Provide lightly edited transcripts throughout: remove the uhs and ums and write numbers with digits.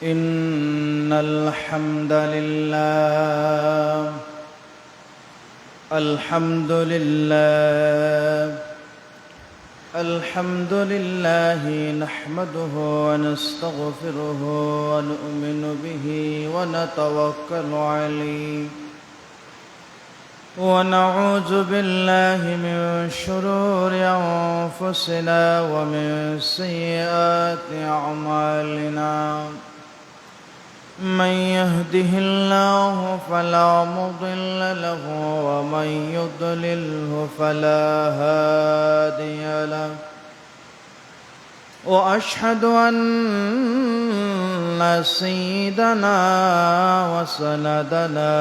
إن الحمد لله الحمد لله نحمده ونستغفره ونؤمن به ونتوكل عليه ونعوذ بالله من شرور أنفسنا ومن سيئات أعمالنا من يهده الله فلا مضل له ومن يضلله فلا هادي له وأشهد أن سيدنا وسندنا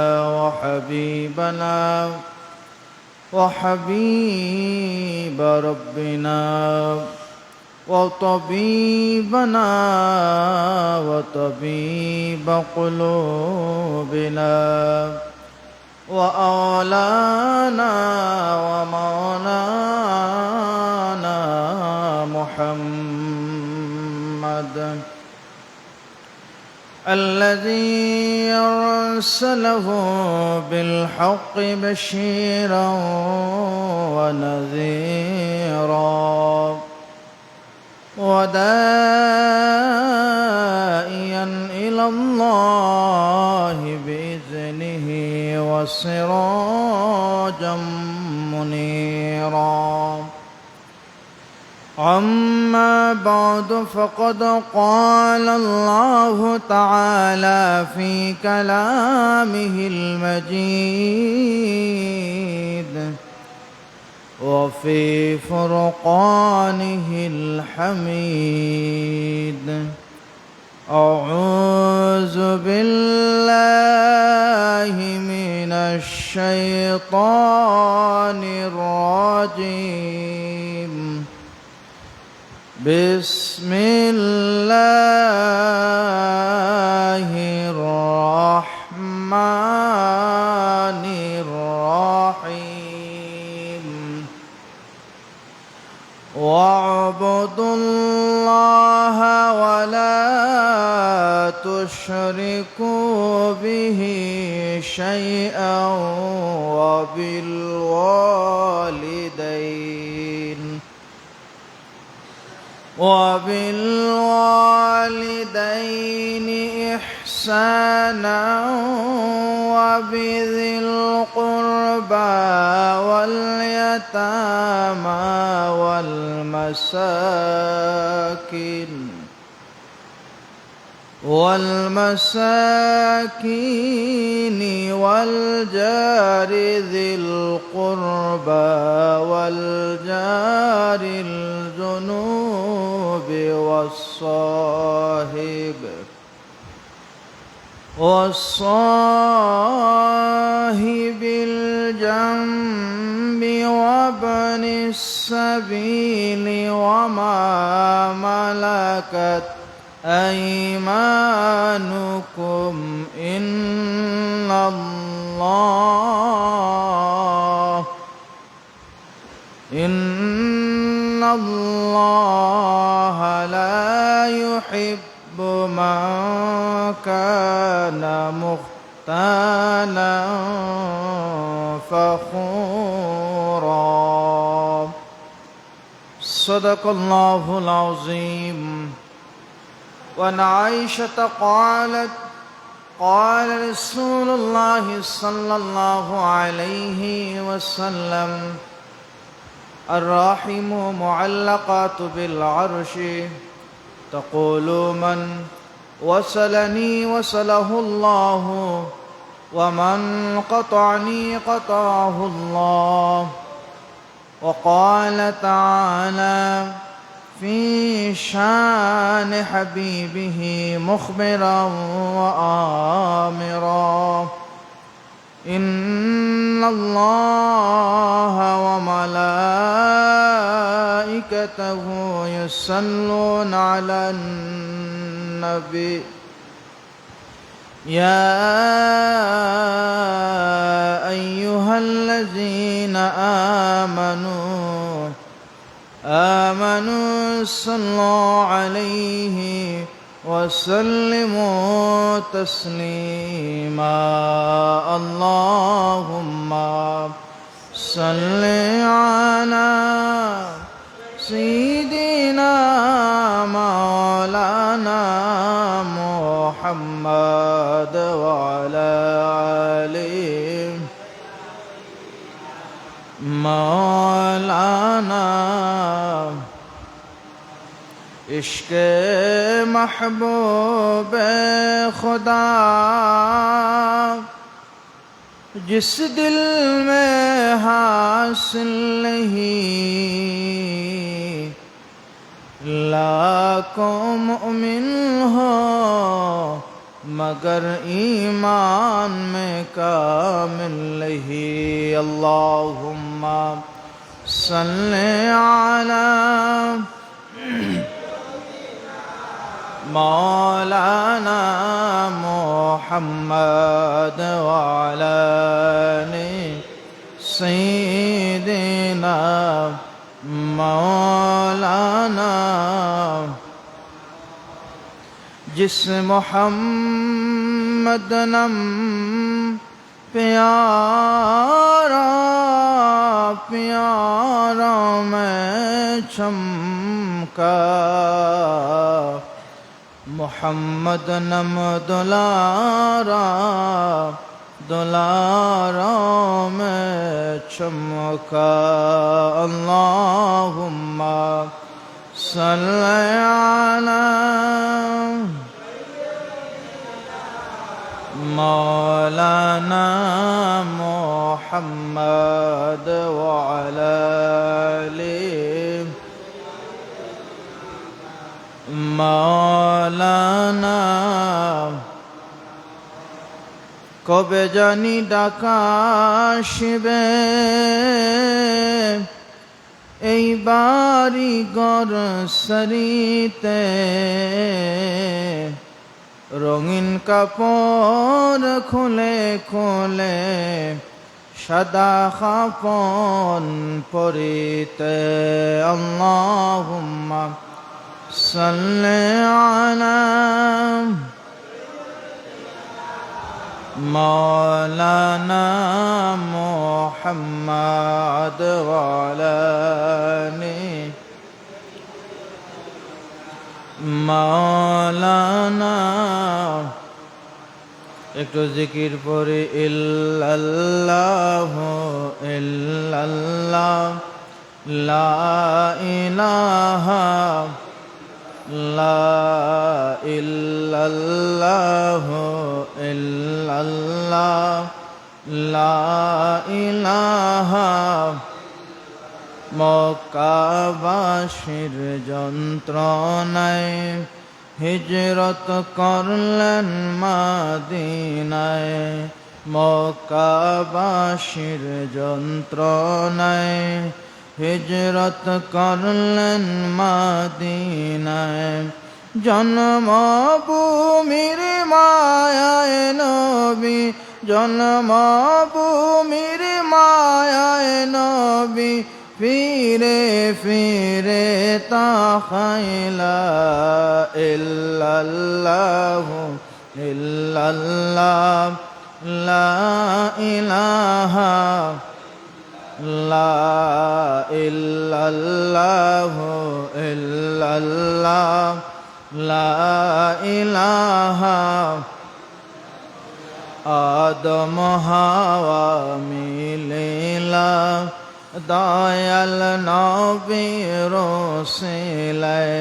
وحبيب ربنا وطبيبنا وطبيب قلوبنا وأولانا ومولانا محمد الذي أرسله بالحق بشيرا ونذيرا وداعيا إلى الله بإذنه وسراجا منيرا أما بعد فقد قال الله تعالى في كلامه المجيد وفي فرقانه الحميد أعوذ بالله من الشيطان الرجيم بسم الله الرحمن الرحيم واعبدوا الله ولا تشركوا به شيئا وبالوالدين إحسانا وبذي القربى واليتامى والمساكين والجار ذي القربى والجار الجنوب والصاحب الجنب وابن السبيل وما ملكت أيمانكم إن الله لا يحب من كان مختالا فخورا صدق الله العظيم. وعن عائشة قالت قال رسول الله صلى الله عليه وسلم الرحم معلقات بالعرش تقول من وصلني وصله الله ومن قطعني قطعه الله. وقال تعالى في شان حبيبه مخبرا وآمرا إن الله وملائكته يصلون على النبي يا أيها الذين آمنوا صلوا عليه وسلموا تسليما اللهم صل على سيدنا مولانا محمد وعلى آله مولانا इश्क महबूब खुदा जिस दिल में हासिल नहीं लाखों मुमिन हो मगर ईमान में कामिल नहीं अल्लाहुम्मा सल्ले अला मौलाना मुहम्मद वाला ने सैयदना मौलाना जिस मोहम्मद नम प्यारा प्यारा मैं चमका मोहम्मद नम दुलारा दुलारा में चमका अल्लाहुम्मा सल्ली अला मौलाना मुहम्मद वअला आलिहि मौलाना कबे जानी डाका আসবে এই বাড়ি ঘর সারিতে রঙিন কাপড় খুলে খুলে সাদা কাফন পরিতে আল্লাহুম্মা সাল্লি আলা মৌলানা মুহাম্মদ ওয়ালা আলিহি মৌলানা একটু জিকির পরে ইল্লাল্লাহ ইল্লাল্লাহ লা ইলাহা লা ইল্লাল্লাহ ইল্লাল্লাহ লা ইলাহা মক্কাবাসীর যন্ত্রণায় হিজরত করলেন মদিনায় মক্কাবাসীর যন্ত্রণায় হিজরত করলেন মদিনায় জন্মভূমির মায়ায় নবী জন্মভূমির মায়ায় নবী ফিরে ফিরে তাকাইলা ইল্লাল্লাহ ইল্লাল্লাহ লা ইলাহা লা ইল্লাল্লাহ ইল্লাল্লাহ লা ইলাহা আদম হাওয়া মিলিলা দয়াল নবীর ওসিলায়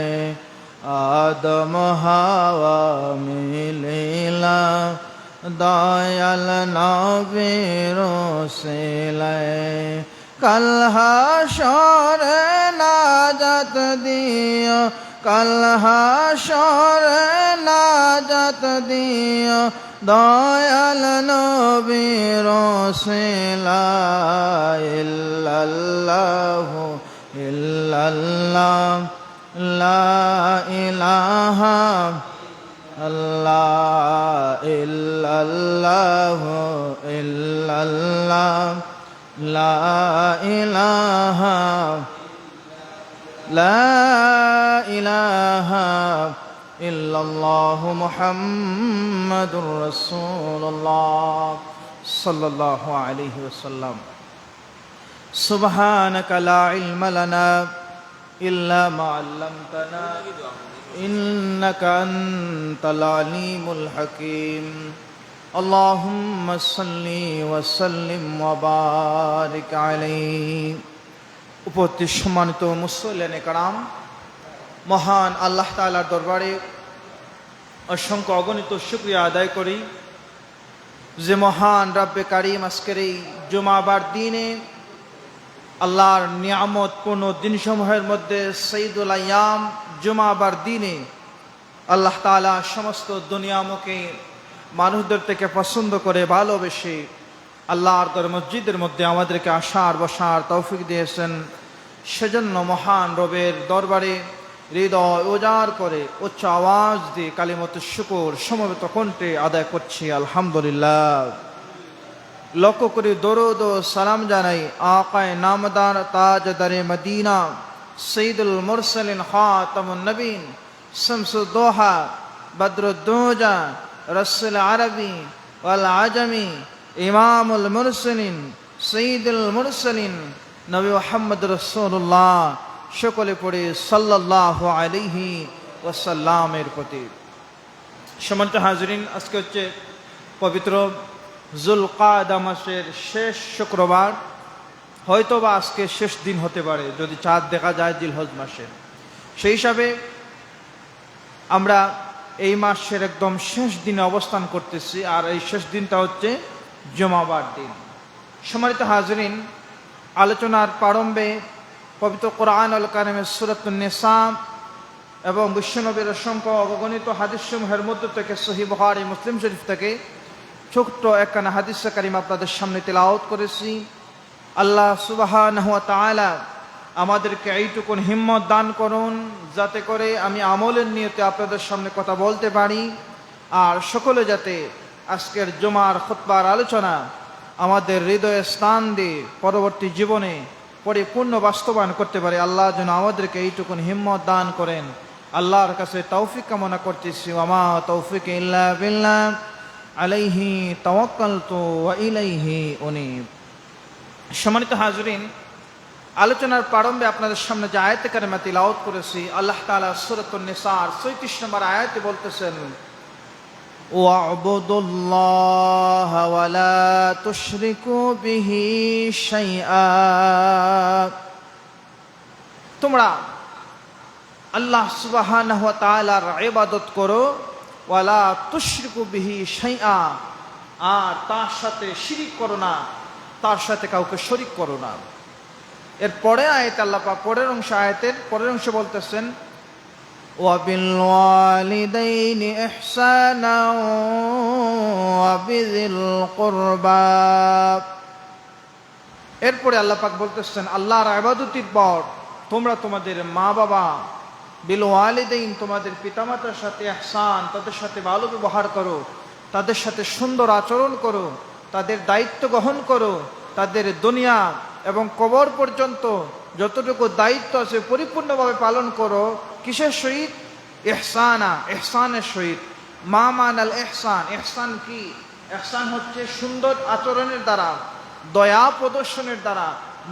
আদম হাওয়া মিলিলা দয়াল নবীর ওসিলায় কাল হাশরে নাজাত দিও কাল হাশরে নাজাত দিও দয়াল নবীর ওসিলায় ইল্লাল্লাহ ইল্লাল্লাহ লা ইলাহা আল্লাহ ইল্লাল্লাহ ইল্লাল্লাহ লা ইলাহা লা ইলাহা ইল্লাল্লাহু মুহাম্মাদুর রাসূলুল্লাহ সাল্লাল্লাহু আলাইহি ওয়াসাল্লাম। সুবহানাকা লা ইলমা লানা ইল্লা মা 'আল্লামতানা ইন্নাকা আনতাল আলিমুল হাকীম। আল্লাহুম্মা সাল্লি ওয়া সাল্লিম ওয়া বারিক আলাইহি। উপস্থিত সম্মানিত মুসল্লিয়ানে কেরাম, মহান আল্লাহ তাআলার দরবারে অসংখ্য অগণিত শুকরিয়া আদায় করি যে মহান রব্বে কারীম আজকের এই জুমাবার দিনে আল্লাহর নিয়ামতপূর্ণ দিনসমূহের মধ্যে সঈদুল আইয়াম জুমাবার দিনে আল্লাহ তাআলা সমস্ত দুনিয়ামুখী মানুষদের থেকে পছন্দ করে ভালোবেসে আল্লাহর মসজিদের মধ্যে আমাদেরকে আসার বসার তৌফিক দিয়েছেন। সেজন্য মহান রবের দরবারে হৃদয় উজাড় করে উচ্চ আওয়াজ দিয়ে কালিমাত শুকর সমবেত কণ্ঠে আদায় করছি আলহামদুলিল্লাহ। লক্ষ্য করে দরুদ ও সালাম জানাই আকায়ে নামদার তাজদারে মদিনা সঈদুল মুরসালিন খাতামুন নবীন শামসুদ্দোহা বদরুদ্দোজা রসুল আরবি ওয়াল আজমি ইমামুল মুরসালিন সঈদুল মুরসালিন নবী মুহাম্মদ রাসূলুল্লাহ সকলে পড়ে সাল্লাল্লাহু আলাইহি ওয়াসাল্লামের প্রতি। সম্মানিত হাজরিন, আজকে হচ্ছে পবিত্র যুলকাদা মাসের শেষ শুক্রবার, হয়তো বা আজকে শেষ দিন হতে পারে যদি চাঁদ দেখা যায় জিলহজ মাসে। সেই হিসাবে আমরা এই মাসের একদম শেষ দিনে অবস্থান করতেছি, আর এই শেষ দিনটা হচ্ছে জুমাবার দিন। সম্মানিত হাজরিন, আলোচনার প্রারম্ভে পবিত্র কোরআনুল কারীমের সূরাতুন নিসা এবং বিশ্বনবীর অসংখ্য অগণিত হাদিসসমূহের মধ্য থেকে সহিহ বুখারী মুসলিম শরীফ থেকে ছোট্ট একখানা হাদিস কারীম আপনাদের সামনে তেলাওয়াত করেছি। আল্লাহ সুবহানাহু ওয়া তাআলা আমাদেরকে এইটুকুন হিম্মত দান করুন যাতে করে আমি আমলের নিয়তে আপনাদের সামনে কথা বলতে পারি, আর সকলে যাতে আজকের জুমার খুতবার আলোচনা আমাদের হৃদয়ে স্থান দিয়ে পরবর্তী জীবনে পরিপূর্ণ বাস্তবায়ন করতে পারে। আল্লাহ যেন আমাদেরকে এইটুকুন হিম্মত দান করেন। আল্লাহর কাছে তৌফিক কামনা করতেছি। ওয়া তৌফিক ইল্লা বিল্লাহ আলাইহি তাওয়াক্কালতু ওয়া ইলাইহি উনীব। সম্মানিত হাজরিন, আলোচনার প্রারম্ভে আপনাদের সামনে যে আয়াতে কারিমা তিলাওয়াত করেছি, আল্লাহ তাআলা সূরাতুন নিসার ৩৬ নম্বর আয়াতে বলতেছেন, ওয়া'বুদুল্লাহা ওয়া লা তুশরিকু বিহি শাইআ। তোমরা আল্লাহ সুবহানাহু ওয়া তাআলার ইবাদত করো, ওয়া লা তুশরিকু বিহি শাইআ, আর তার সাথে শিরিক করো না, তার সাথে কাউকে শরীক করো না। এর পরে আয়াত আল্লাহ পাক পরের অংশ বলতেছেন, ওয়া বিল ওয়ালিদাইনি ইহসানা ওয়া বিযিল কুরবা। এরপরে আল্লাহ পাক বলতেছেন, আল্লাহর ইবাদতের পর তোমরা তোমাদের মা বাবা, বিল ওয়ালিদাইন তোমাদের পিতামাতার সাথে ইহসান, তাদের সাথে ভালো ব্যবহার করো, তাদের সাথে সুন্দর আচরণ করো, তাদের দায়িত্ব গ্রহণ করো, তাদের দুনিয়া এবং কবর পর্যন্ত যতটুকু দায়িত্ব আছে পরিপূর্ণভাবে পালন করো। কিসের সহিত? ইহসানা, ইহসানের সহিত। মা মানাল ইহসান, ইহসান কি? ইহসান হচ্ছে সুন্দর আচরণের দ্বারা, দয়া প্রদর্শনের দ্বারা,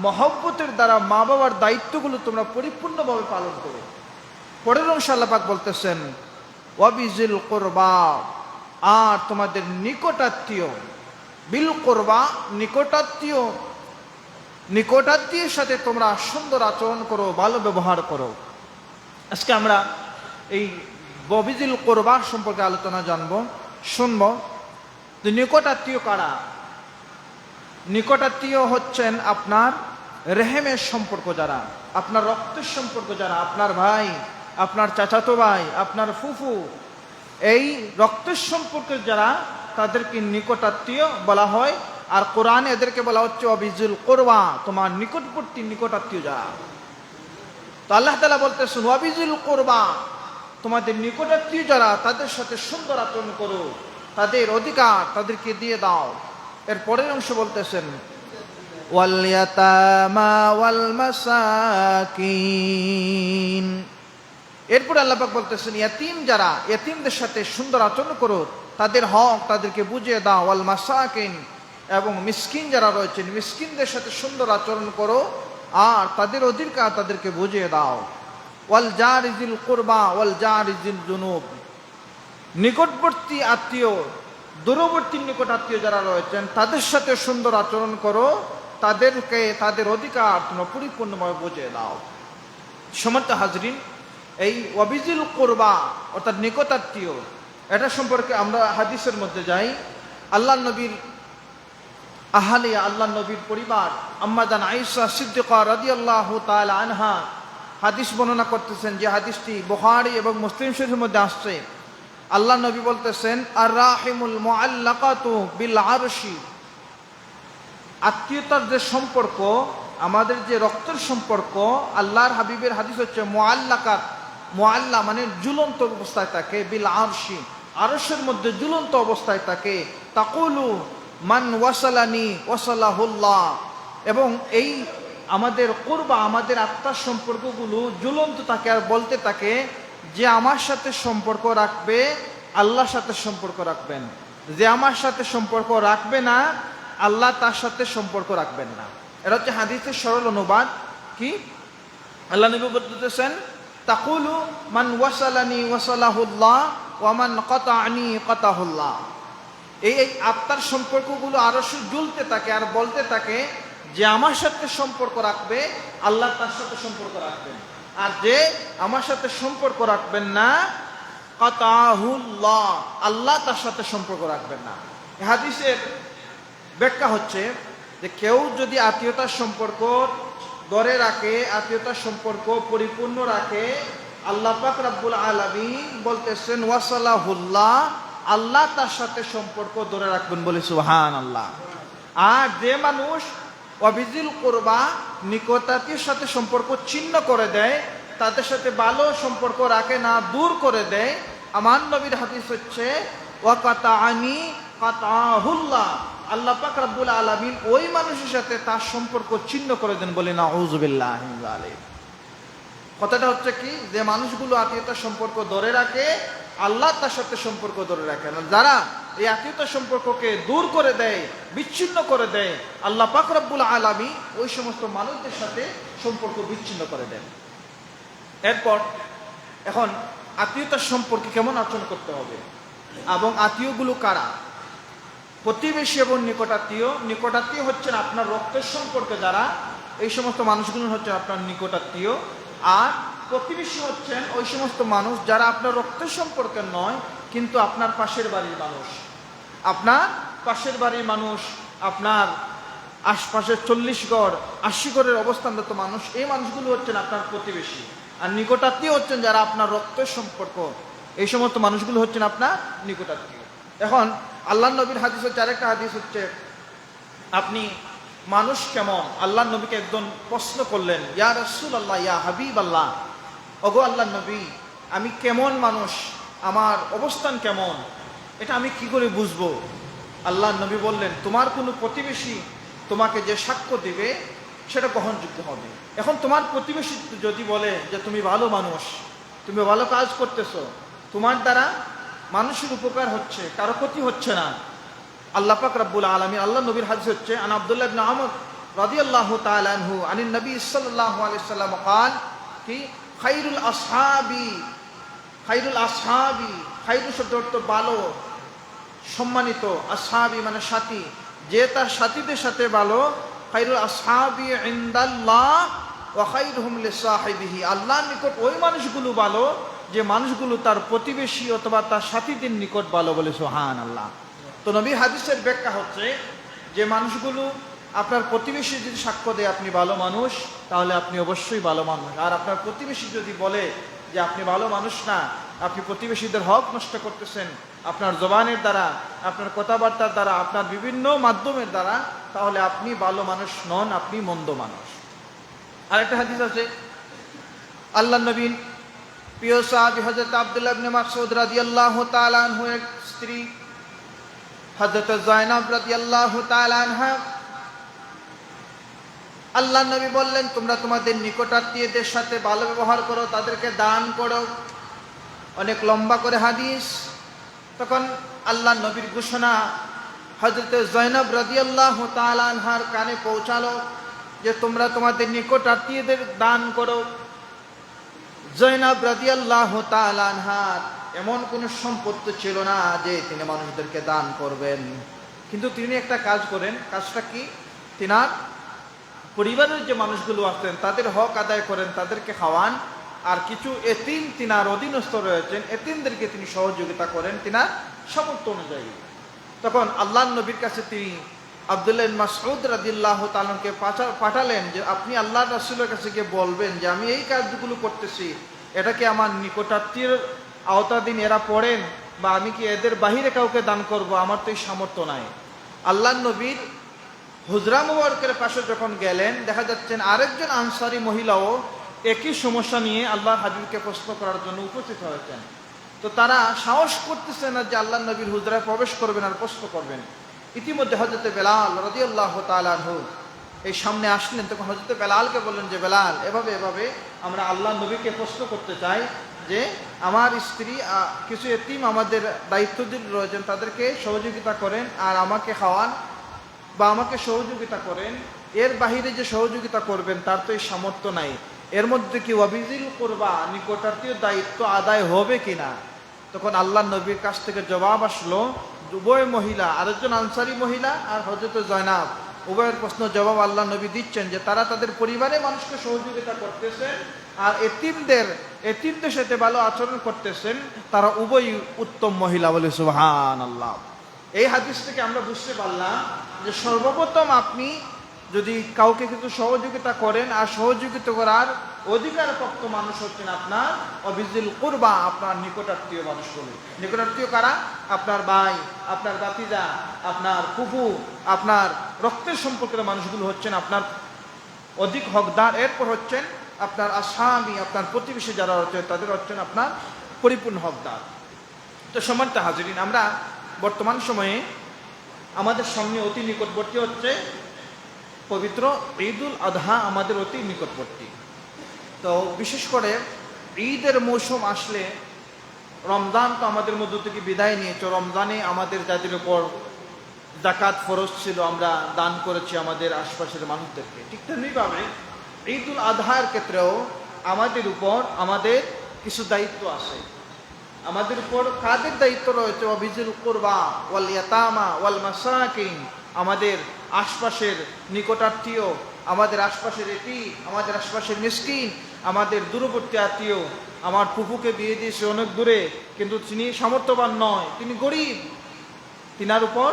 মহব্বতের দ্বারা মা বাবার দায়িত্বগুলো তোমরা পরিপূর্ণভাবে পালন করো। পরের অংশ আল্লাহ পাক বলতেছেন, ওয়া বিযিল কুরবা, আর তোমাদের নিকটাত্মীয়, বিল কুরবা নিকটাত্মীয়ের সাথে তোমরা সুন্দর আচরণ করো, ভালো ব্যবহার করো। আজকে আমরা এই বিযিল কুরবা সম্পর্কে আলোচনা শুনবো। নিকটাত্মীয় কারা? নিকটাত্মীয় হচ্ছেন আপনার রেহেমের সম্পর্ক যারা, আপনার রক্তের সম্পর্ক যারা, আপনার ভাই, আপনার চাচাতো ভাই, আপনার ফুফু, এই রক্তের সম্পর্কে যারা, তাদেরকে নিকটাত্মীয় বলা হয়। আর কোরআনে এদেরকে বলা হচ্ছে ওয়াবিজুল কুরবা, তোমার নিকটবর্তী নিকটাত্মীয় যারা। তো আল্লাহ তাআলা বলতেছেন, ওয়াবিজুল কুরবা, তোমাদের নিকটাত্মীয় যারা, তাদের সাথে সুন্দর আচরণ করো, তাদের অধিকার তাদেরকে দিয়ে দাও। এর পরের অংশ বলতেছেন, ওয়াল ইয়াতামা ওয়াল মাসাকিন, এরপর আল্লাহ পাক বলতেছেন ইয়াতিম যারা, ইয়াতিমদের সাথে সুন্দর আচরণ করো, তাদের হক তাদেরকে বুঝিয়ে দাও। ওয়াল মাসাকিন, এবং মিসকিন যারা রয়েছেন মিসকিনদের সাথে সুন্দর আচরণ করো আর তাদের অধিকার তাদেরকে বুঝিয়ে দাও। ওয়াল জারিজিল কুরবা ওয়াল জারিজিল জুনুব, নিকটবর্তী আত্মীয় দূরবর্তী নিকট আত্মীয় যারা রয়েছেন তাদের সাথে সুন্দর আচরণ করো, তাদেরকে তাদের অধিকার তোমরা পরিপূর্ণভাবে বুঝিয়ে দাও। সম্মানিত হাজরিন, এই ওয়াবিজিল কুরবা অর্থাৎ নিকট আত্মীয়, এটা সম্পর্কে আমরা হাদিসের মধ্যে যাই। আল্লাহ নবীর আহালিয়া, আল্লাহ নবীর পরিবার আম্মা জান আয়েশা সিদ্দিকা রাদিয়াল্লাহু তাআলা আনহা হাদিস বর্ণনা করতেছেন, যে হাদিসটি বুখারী এবং মুসলিম শরীফের মধ্যে আসছে। আল্লাহ নবী বলতেছেন আর রাহিমুল মুআল্লাকাতু বিল আরশি, আত্মীয়তার যে সম্পর্ক, আমাদের যে রক্তের সম্পর্ক, আল্লাহর হাবিবের হাদিস হচ্ছে মুআল্লাকাত, মুআল্লা মানে ঝুলন্ত অবস্থায় থাকে, বিল আরশি আরশের মধ্যে ঝুলন্ত অবস্থায় থাকে। তাকুলু মান ওয়াসালানি ওয়াসালাহুল্লাহ, এবং এই আমাদের কুরবা আমাদের আত্মার সম্পর্কগুলো ঝুলন্ত থাকে আর বলতে থাকে যে আমার সাথে সম্পর্ক রাখবে আল্লাহর সাথে সম্পর্ক রাখবেন, যে আমার সাথে সম্পর্ক রাখবে না আল্লাহ তার সাথে সম্পর্ক রাখবেন না। এটা হচ্ছে হাদিসের সরল অনুবাদ। কি আল্লাহ নবী বলতেছেন তাকুলু মান ওয়াসালানি ওয়াসালাহুল্লাহ ওয়া মান কাতাআনি কাতাহুল্লাহ, এই আত্মার সম্পর্কগুলো আরো ঝুলতে থাকে আর বলতে থাকে যে আমার সাথে সম্পর্ক রাখবে আল্লাহ তার সাথে সম্পর্ক রাখবেন, আর যে আমার সাথে সম্পর্ক রাখবেন না কাতাহুল্লাহ, আল্লাহ তার সাথে সম্পর্ক রাখবেন না। এই হাদিসের ব্যাখ্যা হচ্ছে যে কেউ যদি আত্মীয়তার সম্পর্ক ধরে রাখে, আত্মীয়তার সম্পর্ক পরিপূর্ণ রাখে, আল্লাহ পাক রব্বুল আলামিন বলতেছেন ওয়াসালাহুল্লাহ, আল্লাহ তার সাথে সম্পর্ক ধরে রাখবেন, বলে সুবহানাল্লাহ। আর যে মানুষ ওয়াবিজিল কুরবা নিকটাত্মীয়ের সাথে সম্পর্ক ছিন্ন করে দেয়, তাদের সাথে ভালো সম্পর্ক রাখে না, দূর করে দেয়, আমার নবীর হাদিস হচ্ছে ওয়া কাতাআনি কাতাহুল্লাহ, আল্লাহ পাক রব্বুল আলামিন ওই মানুষের সাথে তার সম্পর্ক ছিন্ন করে দেন, বলে নাউযুবিল্লাহি মিন যালিক। কথাটা হচ্ছে কি, যে মানুষগুলো আত্মীয়তার সম্পর্ক ধরে রাখে আল্লাহ তার সাথে সম্পর্ক ধরে রাখেন, যারা এই আত্মীয়তার সম্পর্ককে দূর করে দেয়, বিচ্ছিন্ন করে দেয়, আল্লাহ পাক রব্বুল আলামিন ওই সমস্ত মানুষদের সাথে সম্পর্ক বিচ্ছিন্ন করে দেন। এরপর এখন আত্মীয়তার সম্পর্কে কেমন আচরণ করতে হবে এবং আত্মীয়গুলো কারা? প্রতিবেশী এবং নিকটাত্মীয়। নিকটাত্মীয় হচ্ছেন আপনার রক্তের সম্পর্কে যারা, এই সমস্ত মানুষগুলো হচ্ছে আপনার নিকটাত্মীয়। আর প্রতিবেশী হচ্ছেন ওই সমস্ত মানুষ যারা আপনার রক্তের সম্পর্কের নয়, কিন্তু আপনার পাশের বাড়ির মানুষ, আপনার পাশের বাড়ির মানুষ, আপনার আশপাশের 40 গড় 80 গড়ের অবস্থানরত মানুষ, এই মানুষগুলো হচ্ছেন আপনার প্রতিবেশী। আর নিকটাত্মীয় হচ্ছেন যারা আপনার রক্তের সম্পর্ক, এই সমস্ত মানুষগুলো হচ্ছেন আপনার নিকটাত্মীয়। এখন আল্লাহ নবীর হাদিস হচ্ছে, আরেকটা হাদিস হচ্ছে আপনি মানুষ কেমন? আল্লাহ নবীকে একজন প্রশ্ন করলেন, ইয়া রাসূলুল্লাহ, ইয়া হাবিবাল্লাহ, ওগো আল্লাহ নবী, আমি কেমন মানুষ, আমার অবস্থান কেমন, এটা আমি কি করে বুঝবো? আল্লাহ নবী বললেন, তোমার কোনো প্রতিবেশী তোমাকে যে সাক্ষ্য দিবে সেটা গ্রহণযোগ্য হবে। এখন তোমার প্রতিবেশী যদি বলে যে তুমি ভালো মানুষ, তুমি ভালো কাজ করতেছো, তোমার দ্বারা মানুষের উপকার হচ্ছে, কারো ক্ষতি হচ্ছে না, আল্লাহ পাক রব্বুল আলামিন, আল্লাহ নবীর হাদিস হচ্ছে আন আব্দুল্লাহ ইবনে আমর রাদিয়াল্লাহু তাআলা আনহু আনিন নবী সাল্লাল্লাহু আলাইহি ওয়াসাল্লাম قال কি খায়রুল আসহাবি, খায়রুল আসহাবি, খায়রুল শব্দ অর্থ ভালো, সম্মানিত, আসহাবি মানে সাথী, যে তার সাথীদের সাথে ভালো, খায়রুল আসহাবি ইনদাল্লাহ ওয়া খায়রুহুম লিসাহিবিহি, আল্লাহর নিকট ওই মানুষগুলো ভালো যে মানুষগুলো তার প্রতিবেশী অথবা তার সাথীদের নিকট ভালো, বলে সুবহানাল্লাহ। তো নবীর হাদিসের ব্যাখ্যা হচ্ছে যে মানুষগুলো আপনার প্রতিবেশী যদি সাক্ষ্য দেয় আপনি ভালো মানুষ, তাহলে আপনি অবশ্যই ভালো মানুষ। আর আপনার প্রতিবেশী যদি বলে যে আপনি ভালো মানুষ না, আপনি প্রতিবেশীদের হক নষ্ট করতেছেন আপনার জবানের দ্বারা, আপনার কথাবার্তার দ্বারা, আপনার বিভিন্ন মাধ্যমের দ্বারা, তাহলে আপনি ভালো মানুষ নন, আপনি মন্দ মানুষ। আরেকটা হাদিস আছে, আল্লাহ নবী প্রিয় সাহাবী হযরত আব্দুল্লাহ ইবনে মাসউদ রাদিয়াল্লাহু তাআলা আনহু এর স্ত্রী হযরত যায়নাব রাদিয়াল্লাহু তাআলা আনহা আল্লাহ নবী বললেন, তোমরা তোমাদের নিকটাত্মীয়দের সাথে ভালো ব্যবহার করো, তাদেরকে দান করো। অনেক লম্বা করে হাদিস। তখন আল্লাহ নবীর ঘোষণা হযরত জয়নব রাদিয়াল্লাহু তাআলা আনহার কানে পৌঁছালো যে তোমরা তোমাদের নিকটাত্মীয়দের দান করো। জয়নব রাদিয়াল্লাহু তাআলা আনহার এমন কোনো সম্পত্তি ছিল না যে তিনি মানুষদেরকে দান করবেন, কিন্তু তিনি একটা কাজ করেন। কাজটা কি? তিনার পরিবারের যে মানুষগুলো আছেন তাদের হক আদায় করেন, তাদেরকে খাওয়ান। আর কিছু এতিম তিনার অধীনস্থ রয়েছেন, এতিমদেরকে তিনি সহযোগিতা করেন তিনার সামর্থ্য অনুযায়ী। তখন আল্লাহর নবীর কাছে তিনি আব্দুল্লাহ ইবনে মাসউদ রাদিয়াল্লাহু তাআলাকে পাঠালেন যে আপনি আল্লাহর রাসূলের কাছে গিয়ে বলবেন যে আমি এই কাজগুলো করতেছি, এটা কি আমার নিকটাত্মীয়ের আওতাধীন এরা পড়েন, বা আমি কি এদের বাহিরে কাউকে দান করব? আমার তো এই সামর্থ্য নাই। আল্লাহর নবীর হুজরা মুবারকের পাশে যখন গেলেন, দেখা যাচ্ছেন আরেকজন আনসারী মহিলাও একই সমস্যা নিয়ে আল্লাহর হাবিবকে প্রশ্ন করার জন্য উপস্থিত হয়েছেন। তো তারা সাহস করতেছে না যে আল্লাহর নবীর হুজরায় প্রবেশ করবেন আর প্রশ্ন করবেন। ইতিমধ্যে হযরত বেলাল রাদিয়াল্লাহু তাআলা আনহু এই সামনে আসলেন। তখন হযরত বেলালকে বললেন যে বেলাল, এভাবে এভাবে আমরা আল্লাহর নবীকে প্রশ্ন করতে চাই যে আমার স্ত্রী কিছু এতিম আমাদের দায়িত্বশীল রয়েছেন, তাদেরকে সহযোগিতা করেন আর আমাকে খাওয়ান বা আমাকে সহযোগিতা করেন। এর বাহিরে যে সহযোগিতা করবেন তার তো এই সামর্থ্য নাই। এর মধ্যে কি ওয়াবিজিল কুরবা নিকটাত্মীয় দায়িত্ব আদায় হবে কিনা? তখন আল্লাহ নবীর কাছ থেকে জবাব আসলো, উভয় মহিলা, আরেকজন আনসারী মহিলা আর হযরত জয়নাব, উভয়ের প্রশ্ন জবাব আল্লাহ নবী দিচ্ছেন যে তারা তাদের পরিবারে মানুষকে সহযোগিতা করতেছেন আর এতিমদের সাথে ভালো আচরণ করতেছেন, তারা উভয়ই উত্তম মহিলা। বলে সুবহানাল্লাহ। এই হাদিস থেকে আমরা বুঝতে পারলাম যে সর্বপ্রথম আপনি যদি কাউকে কিছু সহযোগিতা করেন আর সহযোগিতা করার অধিকারপ্রাপ্ত মানুষ হচ্ছেন আপনার ওয়াবিজিল কুরবা, আপনার নিকটাত্মীয় মানুষগুলো। নিকটাত্মীয় কারা? আপনার ভাই, আপনার ভাতিজা, আপনার ফুফু, আপনার রক্তের সম্পর্কের মানুষগুলো হচ্ছেন আপনার অধিক হকদার। এরপর হচ্ছেন আপনার আসহাবী, আপনার প্রতিবেশী যারা হচ্ছেন তাদের হচ্ছেন আপনার পরিপূর্ণ হকদার। তো সম্মানিত হাজিরিন, আমরা বর্তমান সময়ে আমাদের সামনে অতি নিকটবর্তী হচ্ছে পবিত্র ঈদুল আযহা, আমাদের অতি নিকটবর্তী। তো বিশেষ করে ঈদের মৌসুম আসলে, রমজান তো আমাদের মধ্য থেকে বিদায় নিয়েছে, রমজানে আমাদের যাদের উপর যাকাত ফরজ ছিল আমরা দান করেছি আমাদের আশপাশের মানুষদেরকে। ঠিক তেমনিভাবে ঈদুল আযহার ক্ষেত্রেও আমাদের উপর আমাদের কিছু দায়িত্ব আছে। আমাদের উপর কাদের দায়িত্ব রয়েছে? ওয়াবিজিল কুরবা ওয়াল ইয়াতামা ওয়াল মাসাকিন, আমাদের আশপাশের নিকটাত্মীয়, আমাদের আশপাশের এতিম, আমাদের আশপাশের মিসকিন, আমাদের দূরবর্তী আত্মীয়। আমার ফুফুকে বিয়ে দিয়েছে অনেক দূরে, কিন্তু তিনি সামর্থ্যবান নয়, তিনি গরিব, তিনার উপর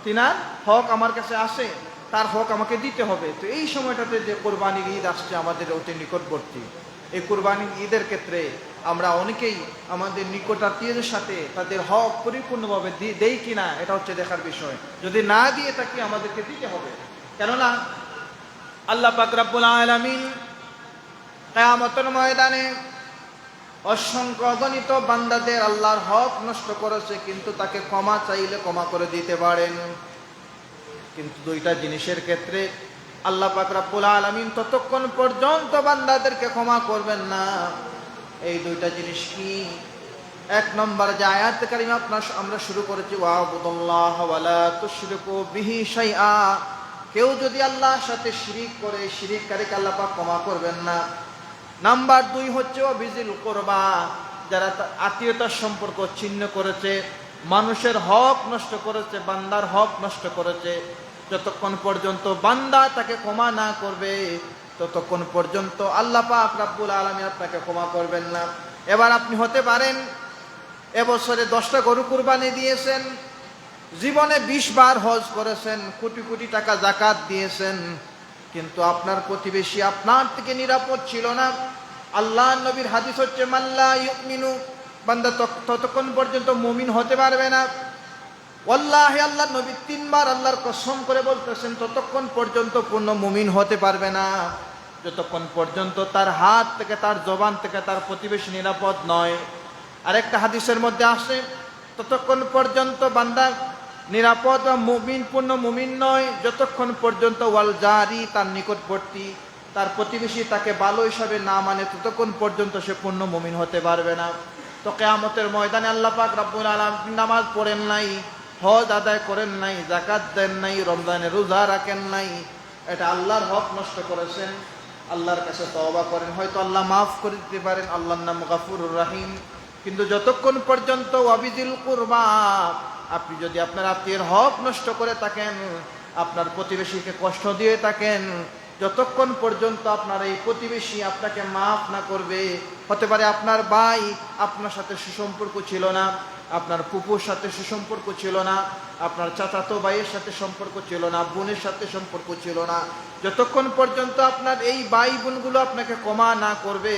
তিনার হক আমার কাছে আসে, তার হক আমাকে দিতে হবে। তো এই সময়টাতে যে কোরবানির ঈদ আসছে আমাদের অতি নিকটবর্তী, এই কোরবানির ঈদের ক্ষেত্রে আমরা অনেকেই আমাদের নিকটাত্মীয়দের সাথে তাদের হক পরিপূর্ণভাবে দেই কিনা, এটা হচ্ছে দেখার বিষয়। যদি না দিয়ে থাকি আমাদেরকে দিতে হবে, কেননা আল্লাহ পাক রব্বুল আলামিন কিয়ামতের ময়দানে অসংখ্য অগণিত বান্দাদের আল্লাহর হক নষ্ট করেছে, কিন্তু তাকে ক্ষমা চাইলে ক্ষমা করে দিতে পারেন। কিন্তু দুইটা জিনিসের ক্ষেত্রে আল্লাহ পাক রব্বুল আলামিন ততক্ষণ পর্যন্ত বান্দাদেরকে ক্ষমা করবেন না। এই দুইটা জিনিস কি? এক নম্বর যে আয়াত কারিমা আমরা শুরু করেছি, ওয়াবুদুল্লাহ ওয়ালা তুশরিকু বিহি শাইআ, কেউ যদি আল্লাহর সাথে শিরিক করে, শিরিককারীকে আল্লাহ পাক ক্ষমা করবেন না। নাম্বার দুই হচ্ছে ওয়াবিজিল কুরবা, যারা আত্মীয়তার সম্পর্ক ছিন্ন করেছে, মানুষের হক নষ্ট করেছে, বান্দার হক নষ্ট করেছে, যতক্ষণ পর্যন্ত বান্দা তাকে ক্ষমা না করবে ততক্ষণ পর্যন্ত আল্লাহ পাক রব্বুল আলামিন আপনাকে ক্ষমা করবেন না। এবার আপনি হতে পারেন এবছরে 10টা গরু কুরবানি দিয়েছেন, জীবনে 20 বার হজ করেছেন, কোটি কোটি টাকা যাকাত দিয়েছেন, কিন্তু আপনার প্রতিবেশী আপনার থেকে নিরাপদ ছিল না। আল্লাহ নবীর হাদিস হচ্ছে মাল্লা ইউমিনু, বান্দা ততক্ষণ পর্যন্ত মুমিন হতে পারবে না। ওয়াল্লাহি, আল্লাহ নবী 3 বার আল্লাহর কসম করে বলতেছেন ততক্ষণ পর্যন্ত পূর্ণ মুমিন হতে পারবে না যতক্ষণ পর্যন্ত তার হাত থেকে, তার জবান থেকে তার প্রতিবেশী নিরাপদ নয়। আরেকটা হাদিসের মধ্যে আসে ততক্ষণ পর্যন্ত বান্দা নিরাপদ বা মুমিন পূর্ণ মুমিন নয় যতক্ষণ পর্যন্ত ওয়াল জারি তার নিকটবর্তী তার প্রতিবেশী তাকে ভালো হিসাবে না মানে ততক্ষণ পর্যন্ত সে পূর্ণ মুমিন হতে পারবে না। তো কিয়ামতের ময়দানে আল্লাহ পাক রব্বুল আলামিন নামাজ পড়েন নাই, হজ আদায় করেন নাই, যাকাত দেন নাই, রমজানের রোজা রাখেন নাই, এটা আল্লাহর হক নষ্ট করেছেন। আল্লাহর কাছে তওবা করেন, হয়তো আল্লাহ মাফ করে দিতে পারেন, আল্লাহর নাম গফুরুর রহিম। কিন্তু যতক্ষণ পর্যন্ত ওয়াবিদিল কুরবা, আপনি যদি আপনার আত্মীয়ের হক নষ্ট করে থাকেন, আপনার প্রতিবেশীকে কষ্ট দিয়ে থাকেন, যতক্ষণ পর্যন্ত আপনার এই প্রতিবেশী আপনাকে মাফ না করবে, হতে পারে আপনার ভাই আপনার সাথে সুসম্পর্ক ছিল না, আপনার ফুপুর সাথে সুসম্পর্ক ছিল না, আপনার চাচাতো ভাইয়ের সাথে সম্পর্ক ছিল না, বোনের সাথে সম্পর্ক ছিল না, যতক্ষণ পর্যন্ত আপনার এই ভাই বোনগুলো আপনাকে ক্ষমা না করবে,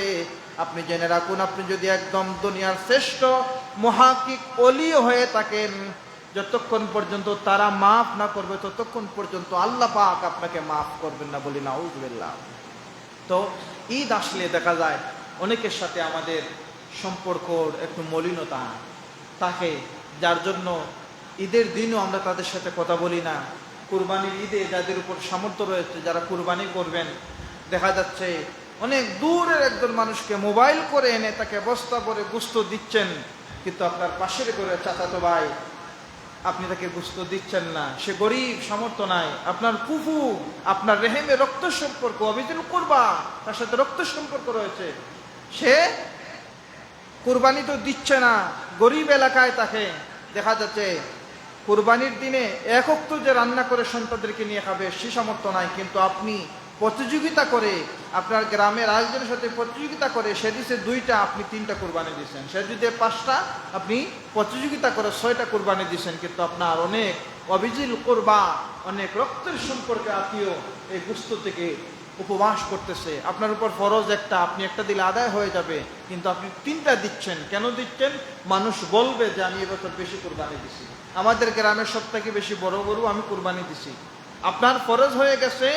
আপনি জেনে রাখুন, আপনি যদি একদম দুনিয়ার শ্রেষ্ঠ মুহাক্কিক ওলি হয়ে থাকেন, যতক্ষণ পর্যন্ত তারা মাফ না করবে ততক্ষণ পর্যন্ত আল্লাহ পাক আপনাকে মাফ করবেন না, বলি নাউযুবিল্লাহ। তো ঈদ আসলে দেখা যায় অনেকের সাথে আমাদের সম্পর্ক একটু মলিনতা থাকে, যার জন্য ঈদের দিনও আমরা তাদের সাথে কথা বলি না। কুরবানির ঈদে যাদের উপর সামর্থ্য রয়েছে, যারা কুরবানি করবেন, দেখা যাচ্ছে অনেক দূরের একজন মানুষকে মোবাইল করে এনে তাকে বস্তা ভরে গোশত দিচ্ছেন, কিন্তু আপনার পাশের করে চাচাতো ভাই আপনি তাকে গোশত দিচ্ছেন না, সে গরিব, সামর্থ্য নাই। আপনার ফুফু, আপনার রেহেমে রক্ত সম্পর্ক, অবিদিল কুরবা, তার সাথে রক্ত সম্পর্ক রয়েছে, সে কুরবানি তো দিচ্ছে না, গরিব এলাকায় তাকে দেখা যাচ্ছে কুরবানির দিনে এক ওয়াক্ত যে রান্না করে সন্তানদেরকে নিয়ে খাবে সে সামর্থ্য নাই, কিন্তু আপনি প্রতিযোগিতা করে আপনার গ্রামের আরেকজনের সাথে প্রতিযোগিতা করে সে দিছে 2টা, আপনি 3টা কুরবানি দিচ্ছেন, সে যদি 5টা, আপনি প্রতিযোগিতা করে 6টা কুরবানি দিচ্ছেন, কিন্তু আপনার অনেক অবিজিল কুরবা, অনেক রক্তের সম্পর্কে আত্মীয় এই গোশত থেকে উপবাস করতেছে। আপনার উপর ফরজ একটা, আপনি একটা দিলে আদায় হয়ে যাবে, কিন্তু আপনি 3টা দিচ্ছেন। কেন দিচ্ছেন? মানুষ বলবে যে আমি এবছর বেশি কুরবানি দিছি, আমাদের গ্রামের সবথেকে বেশি বড় গরু আমি কুরবানি দিছি। আপনার ফরজ হয়ে গেছে,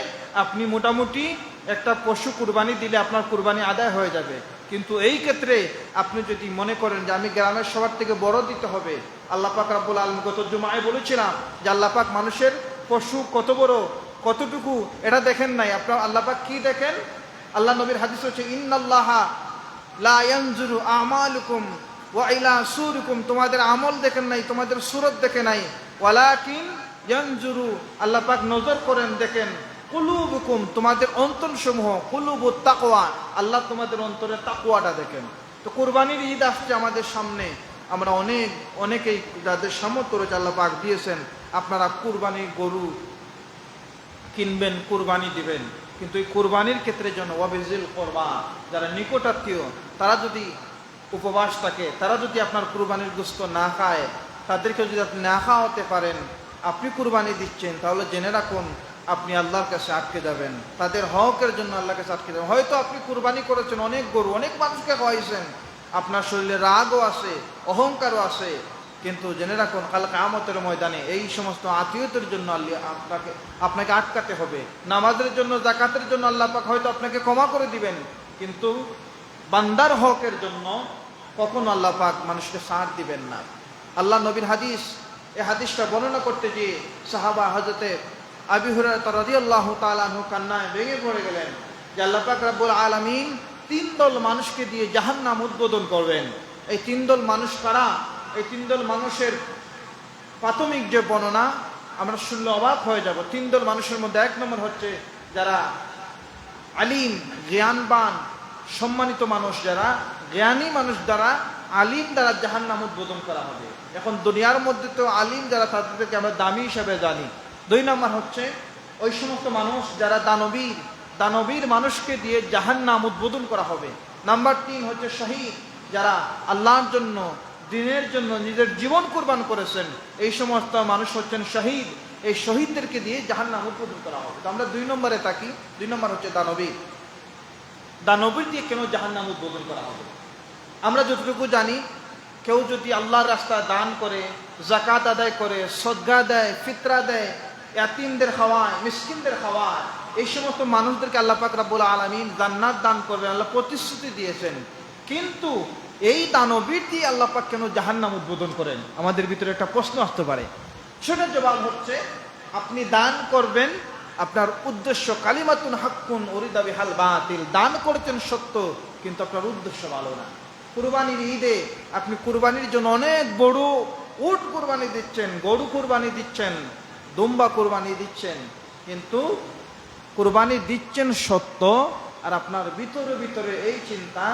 আপনি মোটামুটি একটা পশু কুরবানি দিলে আপনার কুরবানি আদায় হয়ে যাবে। কিন্তু এই ক্ষেত্রে আপনি যদি মনে করেন যে আমি গ্রামের সবার থেকে বড় দিতে হবে, আল্লাহ পাক রব্বুল আলামিন গত জুমায় বলেছিলাম যে আল্লাহ পাক মানুষের পশু কত বড় কতটুকু এটা দেখেন নাই। আপনার আল্লাহ পাক কি দেখেন? আল্লাহ নবীর হাদিস হচ্ছে ইন্নাল্লাহা লা ইয়ানজুরু আমালুকুম ওয়া ইলা সুরিকুম, তোমাদের আমল দেখেন নাই, তোমাদের সুরত দেখে নাই, ওয়ালাকিন ইয়ানজুরু, আল্লাহ পাক নজর করেন, দেখেন, কুলুবুকুম, তোমাদের অন্তরসমূহ, কুলুবুত তাকওয়া, আল্লাহ তোমাদের অন্তরের তাকওয়াটা দেখেন। তো কুরবানির ঈদ আসছে আমাদের সামনে, আমরা অনেকেই যাদের সামর্থ্য রয়েছে আল্লাহ পাক দিয়েছেন, আপনারা কুরবানির গরু কিনবেন, কুরবানি দিবেন, কিন্তু এই কুরবানির ক্ষেত্রে যেন ওয়াবিজিল কুরবা, যারা নিকটাত্মীয় তারা যদি উপবাস থাকে, তারা যদি আপনার কুরবানির গোশত না খায়, তাদেরকে যদি আপনি না খাওয়াতে পারেন, আপনি কুরবানি দিচ্ছেন, তাহলে জেনে রাখুন আপনি আল্লাহর কাছে আটকে যাবেন, তাদের হকের জন্য আল্লাহর কাছে আটকে যাবেন। হয়তো আপনি কুরবানি করেছেন অনেক গরু, অনেক মানুষকে খাওয়াইছেন, আপনার শরীরে রাগও আছে, অহংকারও আছে, কিন্তু জেনে রাখুন কাল কিয়ামতের ময়দানে এই সমস্ত আত্মীয়তার জন্য আল্লাহ আপনাকে আটকাতে হবে। নামাজের জন্য, যাকাতের জন্য আল্লাহ পাক হয়তো আপনাকে ক্ষমা করে দিবেন, কিন্তু বান্দার হকের জন্য কখনো আল্লাহ পাক মানুষকে ছাড় দিবেন না। আল্লাহ নবীর হাদিস, এই হাদিসটা বর্ণনা করতে গিয়ে সাহাবা হযরতে আবু হুরায়রা রাদিয়াল্লাহু তাআলা আনহু কান্নায় ভেঙে পড়ে গেলেন যে আল্লাহ পাক রব্বুল আলামিন 3 দল মানুষকে দিয়ে জাহান্নাম উদ্বোধন করবেন। এই 3 দল মানুষ কারা? এই 3 দল মানুষের প্রাথমিক যে বর্ণনা আমরা শুনলে অবাক হয়ে যাব। 3 দল মানুষের মধ্যে 1 নম্বর হচ্ছে যারা আলিম, জ্ঞানবান, সম্মানিত মানুষ, যারা জ্ঞানী মানুষ দ্বারা, আলিম দ্বারা জাহান্নাম উদ্বোধন করা হবে। এখন দুনিয়ার মধ্যে তো আলিম যারা, তাদেরকে আমরা দামি হিসেবে জানি। 2 নম্বর হচ্ছে ওই সমস্ত মানুষ যারা দানবীর মানুষকে দিয়ে জাহান্নাম উদ্বোধন করা হবে। নাম্বার 3 হচ্ছে শহীদ, যারা আল্লাহর জন্য, দ্বীনের জন্য নিজের জীবন কুরবান করেছেন, এই সমস্ত মানুষ হচ্ছেন শহীদ। এই শহীদদেরকে দিয়ে জাহান্নাম উদ্বোধন করা হবে। তো আমরা 2 নম্বরে থাকি। 2 নম্বর হচ্ছে দানবীর দিয়ে কেন জাহান্নাম উদ্বোধন করা হবে? আমরা যতটুকু জানি, কেউ যদি আল্লাহর রাস্তায় দান করে, যাকাত আদায় করে, সদকা দেয়, ফিতরা দেয়, ইয়াতীমদের খাওয়ায়, মিসকিনদের খাওয়ায়, এই সমস্ত মানুষদেরকে আল্লাহ পাক রব্বুল আলামিন জান্নাত দান করবেন, আল্লাহ প্রতিশ্রুতি দিয়েছেন। কিন্তু এই দানবীর দিয়ে আল্লাহ পাক কেন জাহান্নাম উদ্বোধন করেন? আমাদের ভিতরে একটা প্রশ্ন আসতে পারে। সেটার জবাব হচ্ছে আপনি দান করবেন, আপনার উদ্দেশ্য কালিমাতুন হাক্কুন উরিদা বিহাল বাতিল, দান করছেন সত্য কিন্তু আপনার উদ্দেশ্য ভালো না। কুরবানির ঈদে আপনি কুরবানির জন্য অনেক বড় উট কুরবানি দিচ্ছেন, গরু কুরবানি দিচ্ছেন, দুম্বা কুরবানি দিচ্ছেন, কিন্তু কুরবানি দিচ্ছেন সত্য, আর আপনার ভিতরে ভিতরে এই চিন্তা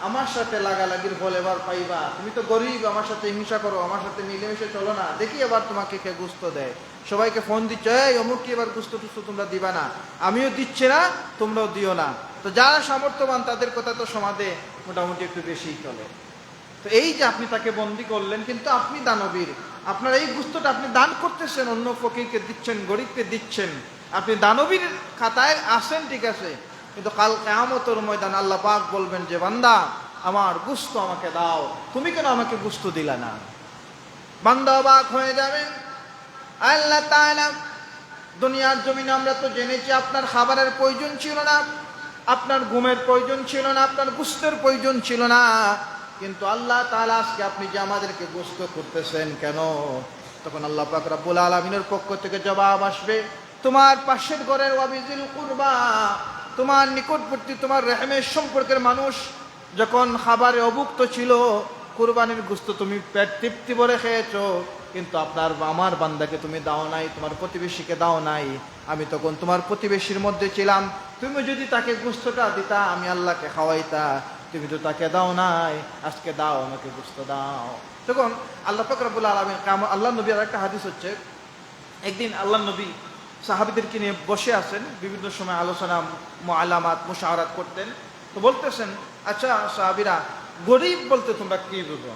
আমার সাথে লাগালাগির ফল এবার পাইবা, তুমি তো গরিব, আমার সাথে হিংসা করো, আমার সাথে মিলেমিশে চলো না, দেখি এবার তোমাকে কে গুস্ত দেয়। সবাইকে ফোন দিচ্ছে, এই অমুক কি এবার গুস্ত টুস্ত তোমরা দিবা না, আমিও দিচ্ছি না, তোমরাও দিও না। তো যারা সামর্থ্যবান তাদের কথা তো সমাজে মোটামুটি একটু বেশিই চলে। তো এই যে আপনি তাকে বন্দি করলেন, কিন্তু আপনি দানবীর, আপনার এই গুস্তটা আপনি দান করতেছেন, অন্য ফকিরকে দিচ্ছেন, গরিবকে দিচ্ছেন, আপনি দানবীর খাতায় আসেন, ঠিক আছে, কিন্তু কাল কিয়ামতের ময়দান আল্লাহ পাক বলবেন যে বান্দা আমার গুস্ত আমাকে দাও, তুমি কেন আমাকে গুস্ত দিলা না? বান্দা অবাক হয়ে যাবেন। আল্লাহ তাআলা দুনিয়ার জমিনে আমরা তো জেনেছি আপনার খাবারের প্রয়োজন ছিল না, আপনার ঘুমের প্রয়োজন ছিল না, আপনার গুস্তের প্রয়োজন ছিল না, কিন্তু আল্লাহ তাআলা আজকে আপনি যে আমাদেরকে গুস্ত করতেছেন কেন? তখন আল্লাহ পাক রব্বুল আলামিনের পক্ষ থেকে জবাব আসবে, তোমার পাশের ঘরের ওয়াবিজিল কুরবা, তোমার নিকটবর্তী তোমার রেহমের সম্পর্কের মানুষ যখন খাবারে অভুক্ত ছিল, কুরবানির গোশত তুমি পেট তৃপ্তি ভরে খেয়েছো, কিন্তু আমার বান্দাকে তুমি দাও নাই, তোমার প্রতিবেশীকে দাও নাই। আমি তখন তোমার প্রতিবেশীর মধ্যে ছিলাম, তুমি যদি তাকে গোশতটা দিতা আমি আল্লাহকে খাওয়াইতা, তুমি তো তাকে দাও নাই, আজকে দাও, আমাকে গোশত দাও। তখন আল্লাহ পাক রব্বুল আলামিন, আল্লাহ নবী, আর একটা হাদিস হচ্ছে, একদিন আল্লাহ নবী সাহাবীদেরকে নিয়ে বসে আছেন, বিভিন্ন সময় আলোচনা মুআলামাত মুশাওয়ারাত করতেন। তো বলতেছেন, আচ্ছা সাহাবীরা, গরিব বলতে তোমরা কি বুঝো?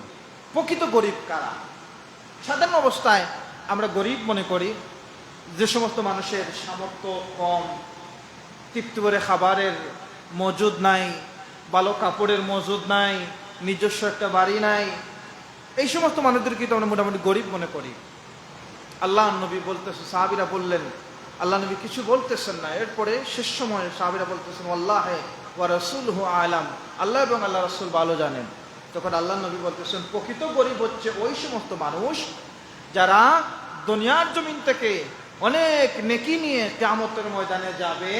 প্রকৃত গরিব কারা? সাধারণ অবস্থায় আমরা গরিব মনে করি যে সমস্ত মানুষের সামর্থ্য কম, তৃপ্তি করে খাবারের মজুদ নাই, ভালো কাপড়ের মজুদ নাই, নিজস্ব একটা বাড়ি নাই, এই সমস্ত মানুষদেরকে তো আমরা মোটামুটি গরিব মনে করি। আল্লাহ নবী বলতেছে, সাহাবীরা বললেন, আল্লাহ নবী কিছু বলতেছেন না। এরপরে শেষ সময়ে সাহাবীরা বলতেছেন, আল্লাহে ওয়া রাসূলুহু আলাম, আল্লাহ এবং আল্লাহ রাসূল ভালো জানেন। তখন আল্লাহ নবী বলতেছেন, প্রকৃত গরিব হচ্ছে ওই সমস্ত মানুষ যারা দুনিয়ার জমিন থেকে অনেক নেকি নিয়ে কিয়ামতের ময়দানে যাবে,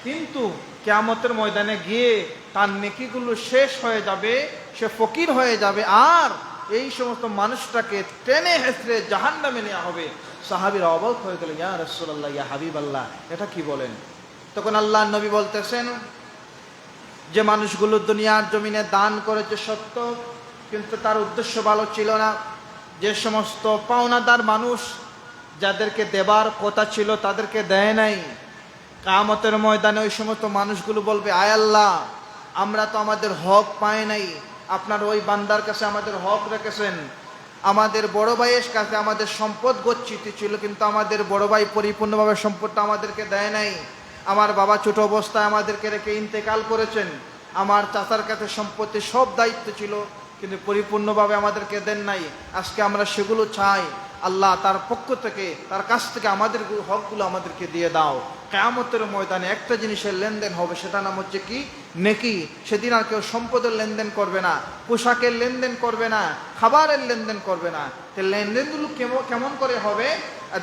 কিন্তু কিয়ামতের ময়দানে গিয়ে তার নেকিগুলো শেষ হয়ে যাবে, সে ফকির হয়ে যাবে, আর এই সমস্ত মানুষটাকে টেনে হেঁচড়ে জাহান্নামে নেওয়া হবে। সাহাবীরা অবাক হয়ে গেল, ইয়া রাসূলুল্লাহ, ইয়া হাবিবাল্লাহ, এটা কি বলেন? তখন আল্লাহ নবী বলতেছেন, যে মানুষগুলো দুনিয়ার জমিনে দান করেছে সত্য, কিন্তু তার উদ্দেশ্য ভালো ছিল না, যে সমস্ত পাওনাদার মানুষ যাদেরকে দেবার কথা ছিল তাদেরকে দেয় নাই, কিয়ামতের ময়দানে ওই সমস্ত মানুষগুলো বলবে, আয় আল্লাহ, আমরা তো আমাদের হক পাই নাই, আপনার ওই বান্দার কাছে আমাদের হক রেখেছেন, আমাদের বড় ভাইয়ের কাছে আমাদের সম্পদ গচ্ছিত ছিল, কিন্তু আমাদের বড় ভাই পরিপূর্ণভাবে সম্পদটা আমাদেরকে দেয় নাই, আমার বাবা ছোট অবস্থায় আমাদেরকে রেখে ইন্তেকাল করেছেন, আমার চাচার কাছে সম্পত্তি সব দায়িত্ব ছিল, কিন্তু পরিপূর্ণভাবে আমাদেরকে দেন নাই, আজকে আমরা সেগুলো চাই, আল্লাহ তার পক্ষ থেকে, তার কাছ থেকে আমাদের হকগুলো আমাদেরকে দিয়ে দাও। কিয়ামতের ময়দানে একটা জিনিসের লেনদেন হবে, সেটা নাম হচ্ছে কি? নেকি। সেদিন আর কেউ সম্পদের লেনদেন করবে না, পোশাকের লেনদেন করবে না, খাবারের লেনদেন করবে না। তো লেনদেনগুলো কেমন করে হবে? আর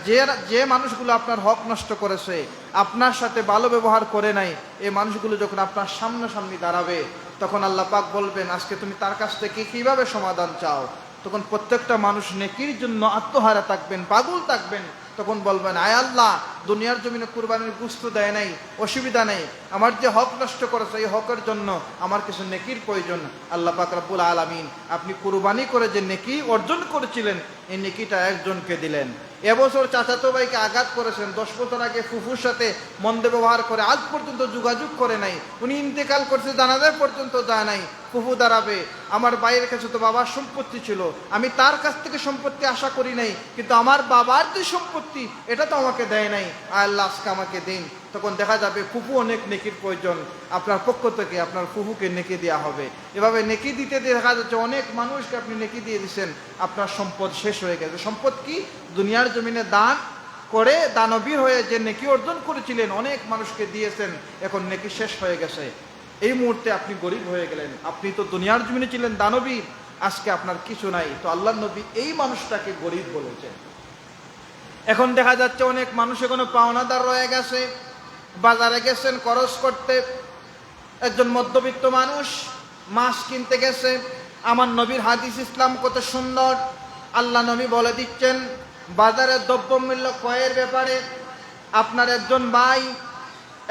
যে মানুষগুলো আপনার হক নষ্ট করেছে, আপনার সাথে ভালো ব্যবহার করে নাই, এই মানুষগুলো যখন আপনার সামনাসামনি দাঁড়াবে, তখন আল্লাহ পাক বলবেন, আজকে তুমি তার কাছ থেকে কিভাবে সমাধান চাও? তখন প্রত্যেকটা মানুষ নেকির জন্য আত্মহারা থাকবেন, পাগল থাকবেন। তখন বলবেন, আয় আল্লাহ, দুনিয়ার জমিনে কুরবানির গোশত দেয় নাই, অসুবিধা নেই, আমার যে হক নষ্ট করেছে এই হকের জন্য আমার কিছু নেকির প্রয়োজন। আল্লাহ পাক রব্বুল আলামিন আপনি কুরবানি করে যে নেকি অর্জন করেছিলেন, এই নেকিটা একজনকে দিলেন। এবছর চাচাতো ভাইকে আঘাত করেছেন, 10 বছর আগে ফুফুর সাথে মন্দ ব্যবহার করে আজ পর্যন্ত যোগাযোগ করে নাই, উনি ইন্তেকাল করছে, জানাজা পর্যন্ত যায় নাই, ফুফু দাঁড়াবে, আমার ভাইয়ের কাছে তো বাবার সম্পত্তি ছিল, আমি তার কাছ থেকে সম্পত্তি আশা করি নাই, কিন্তু আমার বাবার যে সম্পত্তি এটা তো আমাকে দেয় নাই, আল্লাহ আজকে আমাকে দিন। তখন দেখা যাবে ফুফু অনেক নেকির প্রয়োজন, আপনার পক্ষ থেকে আপনার ফুফুকে নেকি দেওয়া হবে। এভাবে নেকি দিতে দেখা যাচ্ছে অনেক মানুষকে আপনি নেকি দিয়ে দিচ্ছেন, আপনার সম্পদ শেষ হয়ে গেছে। সম্পদ কি? দুনিয়ার জমিনে দান করে দানবীর হয়ে যে নেকি অর্জন করেছিলেন, অনেক মানুষকে দিয়েছেন, এখন নেকি শেষ হয়ে গেছে, এই মুহূর্তে আপনি গরিব হয়ে গেলেন। আপনি তো দুনিয়ার জমিনে ছিলেন দানবীর, আজকে আপনার কিছু নাই। তো আল্লাহ নবী এই মানুষটাকে গরিব বলেছেন। এখন দেখা যাচ্ছে অনেক মানুষ এখনো পাওনাদার রয়ে গেছে, বাজারে গেছেন খরচ করতে। একজন মধ্যবিত্ত মানুষ মাছ কিনতে গেছে। আমার নবীর হাদিস ইসলাম কত সুন্দর। আল্লাহ নবী বলে দিচ্ছেন বাজারের দ্রব্যমূল্য ক্রয়ের ব্যাপারে। আপনার একজন ভাই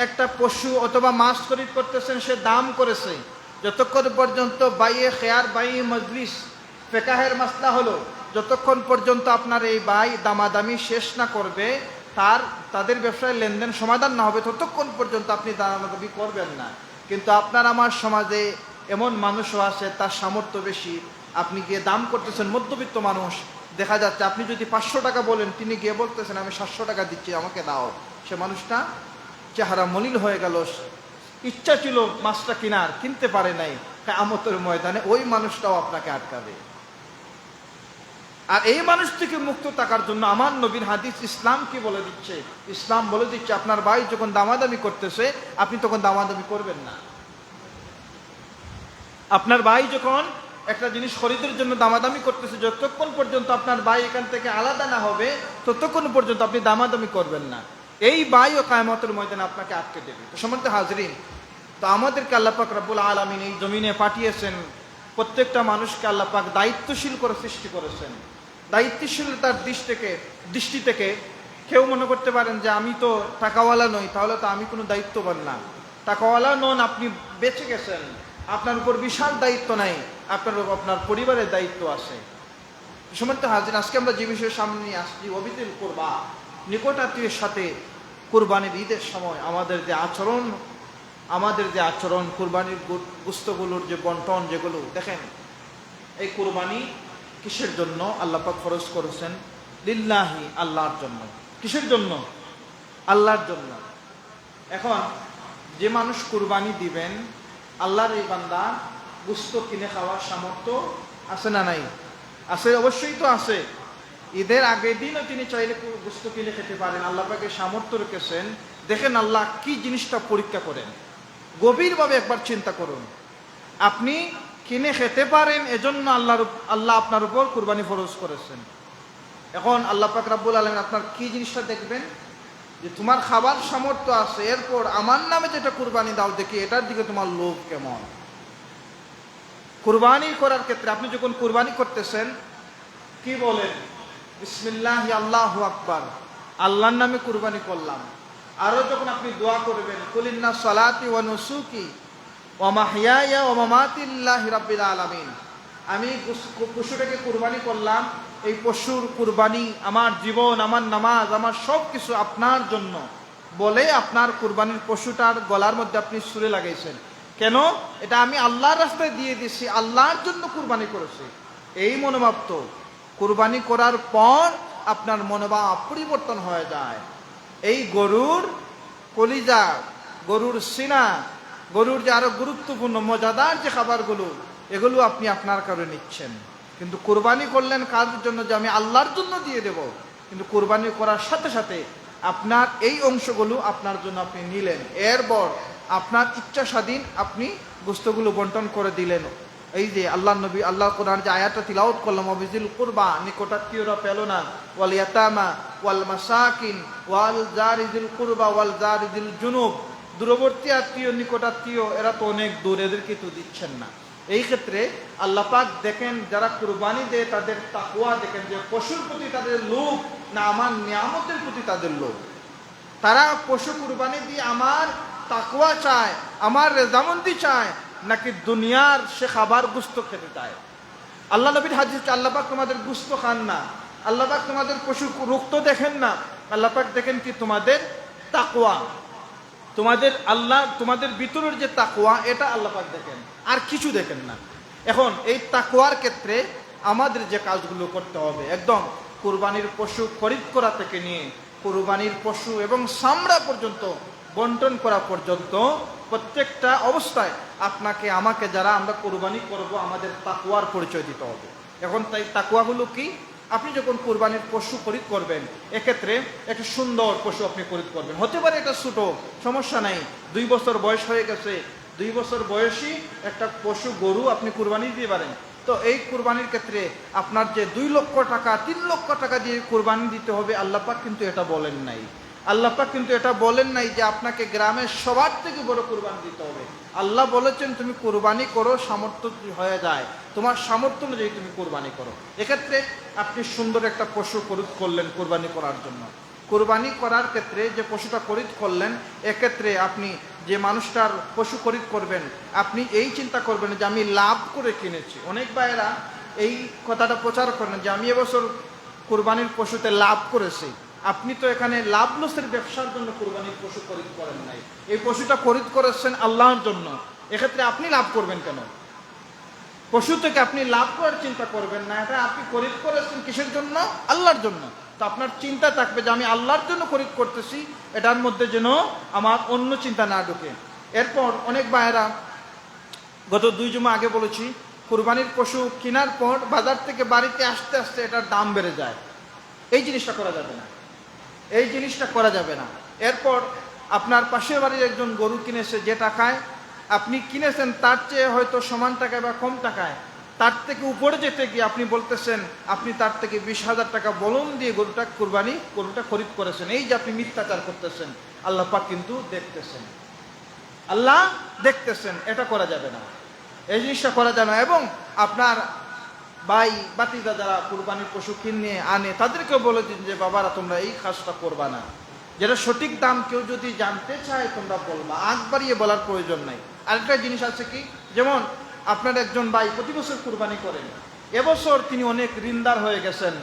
একটা পশু অথবা মাছ খরিদ করতেছেন, সে দাম করেছে, যতক্ষণ পর্যন্ত বাইয়ে খেয়ার বাই মজলিস ফেকাহের মাসলা হলো, যতক্ষণ পর্যন্ত আপনার এই ভাই দামাদামি শেষ না করবে, তাদের ব্যবসায় লেনদেন সমাধান না হবে, ততক্ষণ পর্যন্ত আপনি দামাদামি করবেন না। কিন্তু আপনার আমার সমাজে এমন মানুষও আছে, তার সামর্থ্য বেশি, আপনি গিয়ে দাম করতেছেন, মধ্যবিত্ত মানুষ, দেখা যাচ্ছে আপনি যদি 500 টাকা বলেন, তিনি গিয়ে বলতেছেন আমি 700 টাকা দিচ্ছি, আমাকে দাও। সে মানুষটা চেহারা মলিন হয়ে গেল, ইচ্ছা ছিল মাছটা কিনার, কিনতে পারে নাই, কিয়ামতের ময়দানে ওই মানুষটাও আপনাকে আটকাবে। আর এই মানুষ থেকে মুক্ত থাকার জন্য আমার নবীর হাদিস ইসলাম কি বলে দিচ্ছে? ইসলাম বলে দিচ্ছে আপনার ভাই যখন দামাদামি করতেছে, আপনি তখন দামাদামি করবেন না। আপনার ভাই যখন একটা জিনিস খরিদের জন্য দামাদামি করতেছে, যতক্ষণ পর্যন্ত আপনার ভাই এখান থেকে আলাদা না হবে, ততক্ষণ পর্যন্ত আপনি দামাদামি করবেন না। এই ভাইও কিয়ামতের ময়দানে আপনাকে আটকে দেবে। তো সম্মানিত হাজরিন, তো আমাদেরকে আল্লাহ পাক রব্বুল আলামিন এই জমিনে পাঠিয়েছেন, প্রত্যেকটা মানুষকে আল্লাহ পাক দায়িত্বশীল করে সৃষ্টি করেছেন। দায়িত্বশীলতার দৃষ্টি থেকে কেউ মনে করতে পারেন যে আমি তো টাকাওয়ালা নই, তাহলে তো আমি কোনো দায়িত্ববান না। টাকাওয়ালা নন, আপনি বেঁচে গেছেন, আপনার উপর বিশাল দায়িত্ব নাই, আপনার পরিবারের দায়িত্ব আছে। সম্মানিত হাজির, আজকে আমরা যে বিষয়ের সামনে নিয়ে আসছি, অবিদিল কুরবা, নিকটাত্মীয়ের সাথে কুরবানির ঈদের সময় আমাদের যে আচরণ, কুরবানির গোশতগুলোর যে বন্টন, যেগুলো দেখেন, এই কুরবানি কিসের জন্য আল্লাহ পাক ফরজ করেছেন? লিল্লাহি, আল্লাহর জন্য। কিসের জন্য? আল্লাহর জন্য। এখন যে মানুষ কুরবানি দিবেন, আল্লাহর এই বান্দা গোশত কিনে খাওয়ার সামর্থ্য আছে না নাই? আছে, অবশ্যই তো আছে। ঈদের আগের দিনও তিনি চাইলে গোশত কিনে খেতে পারেন, আল্লাহ পাকে সামর্থ্য রেখেছেন। দেখেন আল্লাহ কি জিনিসটা পরীক্ষা করেন, গভীরভাবে একবার চিন্তা করুন। আপনি কিনে খেতে পারেন, এজন্য আল্লাহ আপনার উপর কুরবানি ফরজ করেছেন। এখন আল্লাহ পাক রব্বুল আলামিন আপনার কি জিনিসটা দেখবেন, যে তোমার খাবার সামর্থ্য আছে, এরপর আমার নামে যেটা কুরবানি দাও, দেখি এটার দিকে তোমার লোভ কেমন। কুরবানি করার ক্ষেত্রে আপনি যখন কুরবানি করতেছেন, কি বলেন? বিসমিল্লাহ আল্লাহু আকবার, আল্লাহর নামে কুরবানি করলাম। আরো যখন আপনি দোয়া করবেন, কুলিন্না সালাতি ওয়া নুসুকি ওয়া মাহইয়ায়া ওয়া মামাতি লিল্লাহি রাব্বিল আলামিন, আমি পশুটাকে কুরবানি করলাম, এই পশুর কুরবানি, আমার জীবন, আমার নামাজ, আমার সব কিছু আপনার জন্য বলে আপনার কুরবানির পশুটার গলার মধ্যে আপনি সুরে লাগাইছেন। কেন? এটা আমি আল্লাহর রাস্তায় দিয়ে দিয়েছি, আল্লাহর জন্য কুরবানি করেছি। এই মনোভাব তো কুরবানি করার পর আপনার মনোভাব পরিবর্তন হয়ে যায়। এই গরুর কলিজা, গরুর সিনা, গরুর যে আরো গুরুত্বপূর্ণ মজাদার যে খাবারগুলো, এগুলো আপনি আপনার কারণে নিচ্ছেন। কিন্তু কুরবানি করলেন কার জন্য? যে আমি আল্লাহর জন্য দিয়ে দেব। কিন্তু কুরবানি করার সাথে সাথে আপনার এই অংশগুলো আপনার জন্য আপনি নিলেন, এরপর আপনার ইচ্ছা স্বাধীন আপনি গোশতগুলো বন্টন করে দিলেন। এই যে আল্লাহ কোরআন যে আয়াতটা তিলাওয়াত করলাম, ওয়াবিজিল কুরবা, নিকটাত্মীয়রা পেল না, ওয়াল ইয়াতামা ওয়াল মাসাকিন ওয়াল জারিদিল কুরবা ওয়াল জারিদিল জুনুব, দূরবর্তী আত্মীয়, নিকটাত্মীয়, এরা তো অনেক দূর, এদেরকে তো দিচ্ছেন না। এই ক্ষেত্রে আল্লাহ পাক দেখেন, যারা কুরবানি দেয় তাদের তাকওয়া দেখেন, যে পশুর প্রতি তাদের লোভ না আমার নিয়ামতের প্রতি তাদের লোভ। তারা পশু কুরবানি দিয়ে আমার তাকওয়া চায়, আমার রেজামন্দি চায়, নাকি দুনিয়ার সে খাবার গুস্ত খেতে চায়। আল্লাহ নবীর হাদিস, আল্লাহ পাক তোমাদের গুস্ত খান না, আল্লাহ পাক তোমাদের পশু রুক্ত দেখেন না, আল্লাহ পাক দেখেন কি তোমাদের তাকওয়া, তোমাদের ভিতরের যে তাকওয়া, এটা আল্লাহ পাক দেখেন, আর কিছু দেখেন না। এখন এই তাকওয়ার ক্ষেত্রে আমাদের যে কাজগুলো করতে হবে, একদম কুরবানির পশু খরিদ করা থেকে নিয়ে কুরবানির পশু এবং চামড়া পর্যন্ত বন্টন করা পর্যন্ত প্রত্যেকটা অবস্থায় আপনাকে আমাকে, যারা আমরা কুরবানি করব, আমাদের তাকওয়ার পরিচয় দিতে হবে। এখন তাই তাকওয়াগুলো কি? আপনি যখন কুরবানির পশু খরিদ করবেন, এক্ষেত্রে একটা সুন্দর পশু আপনি খরিদ করবেন। হতে পারে এটা ছোট, সমস্যা নাই, 2 বছর বয়স হয়ে গেছে, 2 বছর বয়সী একটা পশু গরু আপনি কুরবানি দিতে পারেন। তো এই কুরবানির ক্ষেত্রে আপনার যে 2 লক্ষ টাকা 3 লক্ষ টাকা দিয়ে কুরবানি দিতে হবে, আল্লাহ পাক কিন্তু এটা বলেন নাই। আল্লাহ পাক কিন্তু এটা বলেন নাই যে আপনাকে গ্রামের সবার থেকে বড় কুরবানি দিতে হবে। আল্লাহ বলেছেন তুমি কুরবানি করো, সামর্থ্য হয়ে যায়, তোমার সামর্থ্য অনুযায়ী তুমি কুরবানি করো। এক্ষেত্রে আপনি সুন্দর একটা পশু খরিদ করলেন কুরবানি করার জন্য। কুরবানি করার ক্ষেত্রে যে পশুটা খরিদ করলেন, এক্ষেত্রে আপনি যে মানুষটার পশু খরিদ করবেন, আপনি এই চিন্তা করবেন যে আমি লাভ করে কিনেছি। অনেক ভাইয়েরা এই কথাটা প্রচার করেন যে আমি এবছর কুরবানির পশুতে লাভ করেছি। আপনি তো এখানে লাভ লসের ব্যবসার জন্য কুরবানির পশু খরিদ করেন নাই, এই পশুটা খরিদ করেছেন আল্লাহর জন্য। এক্ষেত্রে আপনি লাভ করবেন কেন? পশু থেকে আপনি লাভ করার চিন্তা করবেন না, এটা আপনি খরিদ করেছেন কিসের জন্য? আল্লাহর জন্য। তো আপনার চিন্তা থাকবে যে আমি আল্লাহর জন্য খরিদ করতেছি, এটার মধ্যে যেন আমার অন্য চিন্তা না ঢোকে। এরপর অনেক ভাইয়েরা, গত 2 জুমা আগে বলেছি, কুরবানির পশু কেনার পর বাজার থেকে বাড়িতে আসতে আসতে এটার দাম বেড়ে যায়। এই জিনিসটা করা যাবে না, এই জিনিসটা করা যাবে না। এরপর আপনার পাশের বাড়ির একজন গরু কিনেছে, যে টাকায় আপনি কিনেছেন তার চেয়ে হয়তো সমান টাকায় বা কম টাকায়, তার থেকে উপরে যেতে গিয়ে আপনি বলতেছেন আপনি তার থেকে 20,000 টাকা বলন দিয়ে গরুটা খরিদ করেছেন। এই যে আপনি মিথ্যাচার করতেছেন, আল্লাহ পাক কিন্তু দেখতেছেন, আল্লাহ দেখতেছেন। এটা করা যাবে না, এই জিনিসটা করা যাবে না। এবং আপনার ভাই বাতিজা যারা কুরবানির পশু কিনে আনে, তাদেরকে বলে দিন যে বাবারা তোমরা এই কাজটা করবা না। যেটা সঠিক দাম কেউ যদি জানতে চায় তোমরা বলবা, আগ বাড়িয়ে বলার প্রয়োজন নাই। আরেকটা জিনিস আছে কি, যেমন আপনার একজন ভাই প্রতি বছর কুরবানি করেন, এবছর তিনি অনেক ঋণদার হয়ে গেছেন,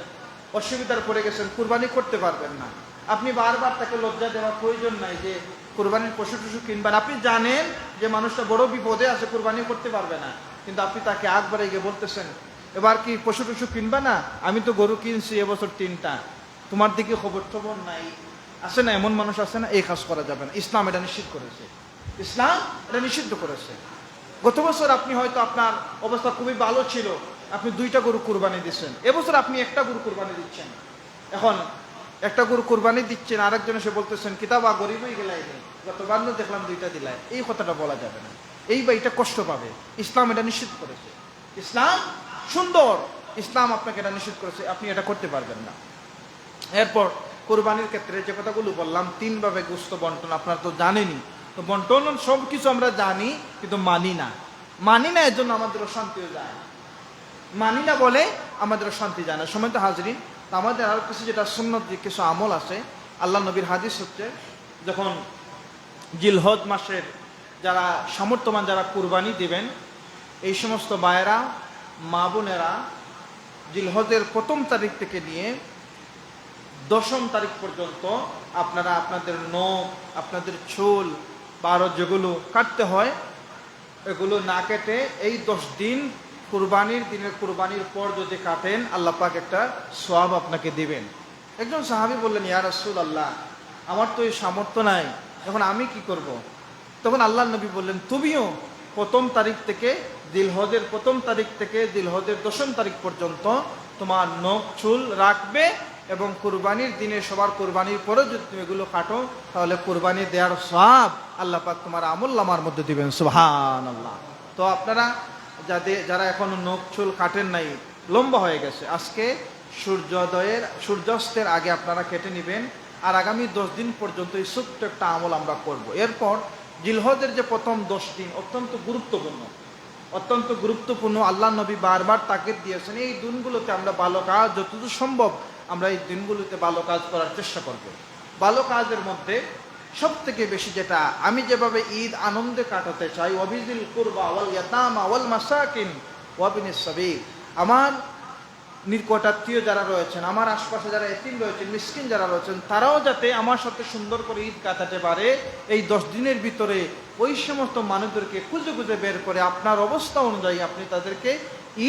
অসুবিধার পড়ে গেছেন, কুরবানি করতে পারবেন না। আপনি বারবার তাকে লজ্জা দেওয়ার প্রয়োজন নাই যে কুরবানির পশু টশু কিনবেন। আপনি জানেন যে মানুষটা বড় বিপদে আছে, কুরবানি করতে পারবে না, কিন্তু আপনি তাকে আগ বাড়িয়ে গিয়ে বলতেছেন এবার কি পশু টশু কিনবা না? আমি তো গরু কিনছি এবছর 3টা, তোমার দিকে খবর টবর নাই। আছে না এমন মানুষ, আছে না? এই কাজ করা যাবে না, ইসলাম এটা নিষিদ্ধ করেছে, ইসলাম এটা নিষিদ্ধ করেছে। গত বছর আপনি হয়তো আপনার অবস্থা খুবই ভালো ছিল, আপনি 2টা গরু কুরবানি দিচ্ছেন, এবছর আপনি 1টা গরু কুরবানি দিচ্ছেন। এখন 1টা গরু কুরবানি দিচ্ছেন, আরেকজন এসে বলতেছেন কিতাবা গরিব হয়ে গেলাই নেই, গতবার দেখলাম 2টা দিলাই। এই কথাটা বলা যাবে না, এই ভাইটা কষ্ট পাবে, ইসলাম এটা নিষিদ্ধ করেছে। ইসলাম সুন্দর, ইসলাম আপনাকে এটা নিষিদ্ধ করেছে, আপনি এটা করতে পারবেন না। এরপর কোরবানির ক্ষেত্রে যে কথাগুলো বললাম, 3 ভাবে গোশত বন্টন, আপনারা তো জানেনই। তো বন্টন সব কিছু আমরা জানি, কিন্তু মানি না, এর জন্য আমাদের অশান্তিও যায়, মানি না বলে আমাদের শান্তি যায় না। সময় তো হাজরিন, আমাদের আরো কিছু যেটা সুন্নত কিছু আমল আছে। আল্লাহ নবীর হাদিস হচ্ছে, যখন জিলহজ মাসের যারা সামর্থ্যবান যারা কুরবানি দিবেন, এই সমস্ত ভাইয়েরা মা বোনেরা জিলহজের 1ম তারিখ থেকে নিয়ে 10ম তারিখ পর্যন্ত আপনারা আপনাদের নখ, আপনাদের চুল বা আরো যেগুলো কাটতে হয় এগুলো না কেটে এই 10 দিন কুরবানির দিনের কুরবানির পর যদি কাটেন, আল্লাহ পাক একটা সওয়াব আপনাকে দিবেন। একজন সাহাবী বললেন, ইয়া রাসূলুল্লাহ, আমার তো এই সামর্থ্য নাই, এখন আমি কি করব? তখন আল্লাহ নবী বললেন, তুমিও 1ম তারিখ থেকে জিলহজের 1ম তারিখ থেকে জিলহজের 10ম তারিখ পর্যন্ত তোমার নখ চুল রাখবে, এবং কুরবানির দিনে সবার কুরবানির পরে যদি তুমি এগুলো কাটো, তাহলে কুরবানি দেওয়ার সওয়াব আল্লাহ পাক তোমার আমলনামার মধ্যে দিবেন। সুবহানাল্লাহ। তো আপনারা যারা এখনো নখ চুল কাটেন নাই, লম্বা হয়ে গেছে, আজকে সূর্যাস্তের আগে আপনারা কেটে নেবেন, আর আগামী 10 দিন পর্যন্ত এই ছোট্ট একটা আমল আমরা করব। এরপর জিলহজের যে প্রথম 10 দিন অত্যন্ত গুরুত্বপূর্ণ। আল্লাহ নবী বারবার তাকিদ দিয়েছেন, এই দিনগুলোতে আমরা ভালো কাজ, যতদূর সম্ভব আমরা এই দিনগুলোতে ভালো কাজ করার চেষ্টা করব। ভালো কাজের মধ্যে সব থেকে বেশি যেটা, আমি যেভাবে ঈদ আনন্দে কাটাতে চাই, ওয়াবিজিল কুরবা ওয়াল ইয়াতামা ওয়াল মাসাকিন ওয়াবিনিস সাবিল, আমার নিকটাত্মীয় যারা রয়েছেন, আমার আশপাশে যারা এতিম রয়েছেন, মিসকিন যারা রয়েছেন, তারাও যাতে আমার সাথে সুন্দর করে ঈদ কাটাতে পারে, এই 10 দিনের ভিতরে ওই সমস্ত মানুষদেরকে খুঁজে খুঁজে বের করে আপনার অবস্থা অনুযায়ী আপনি তাদেরকে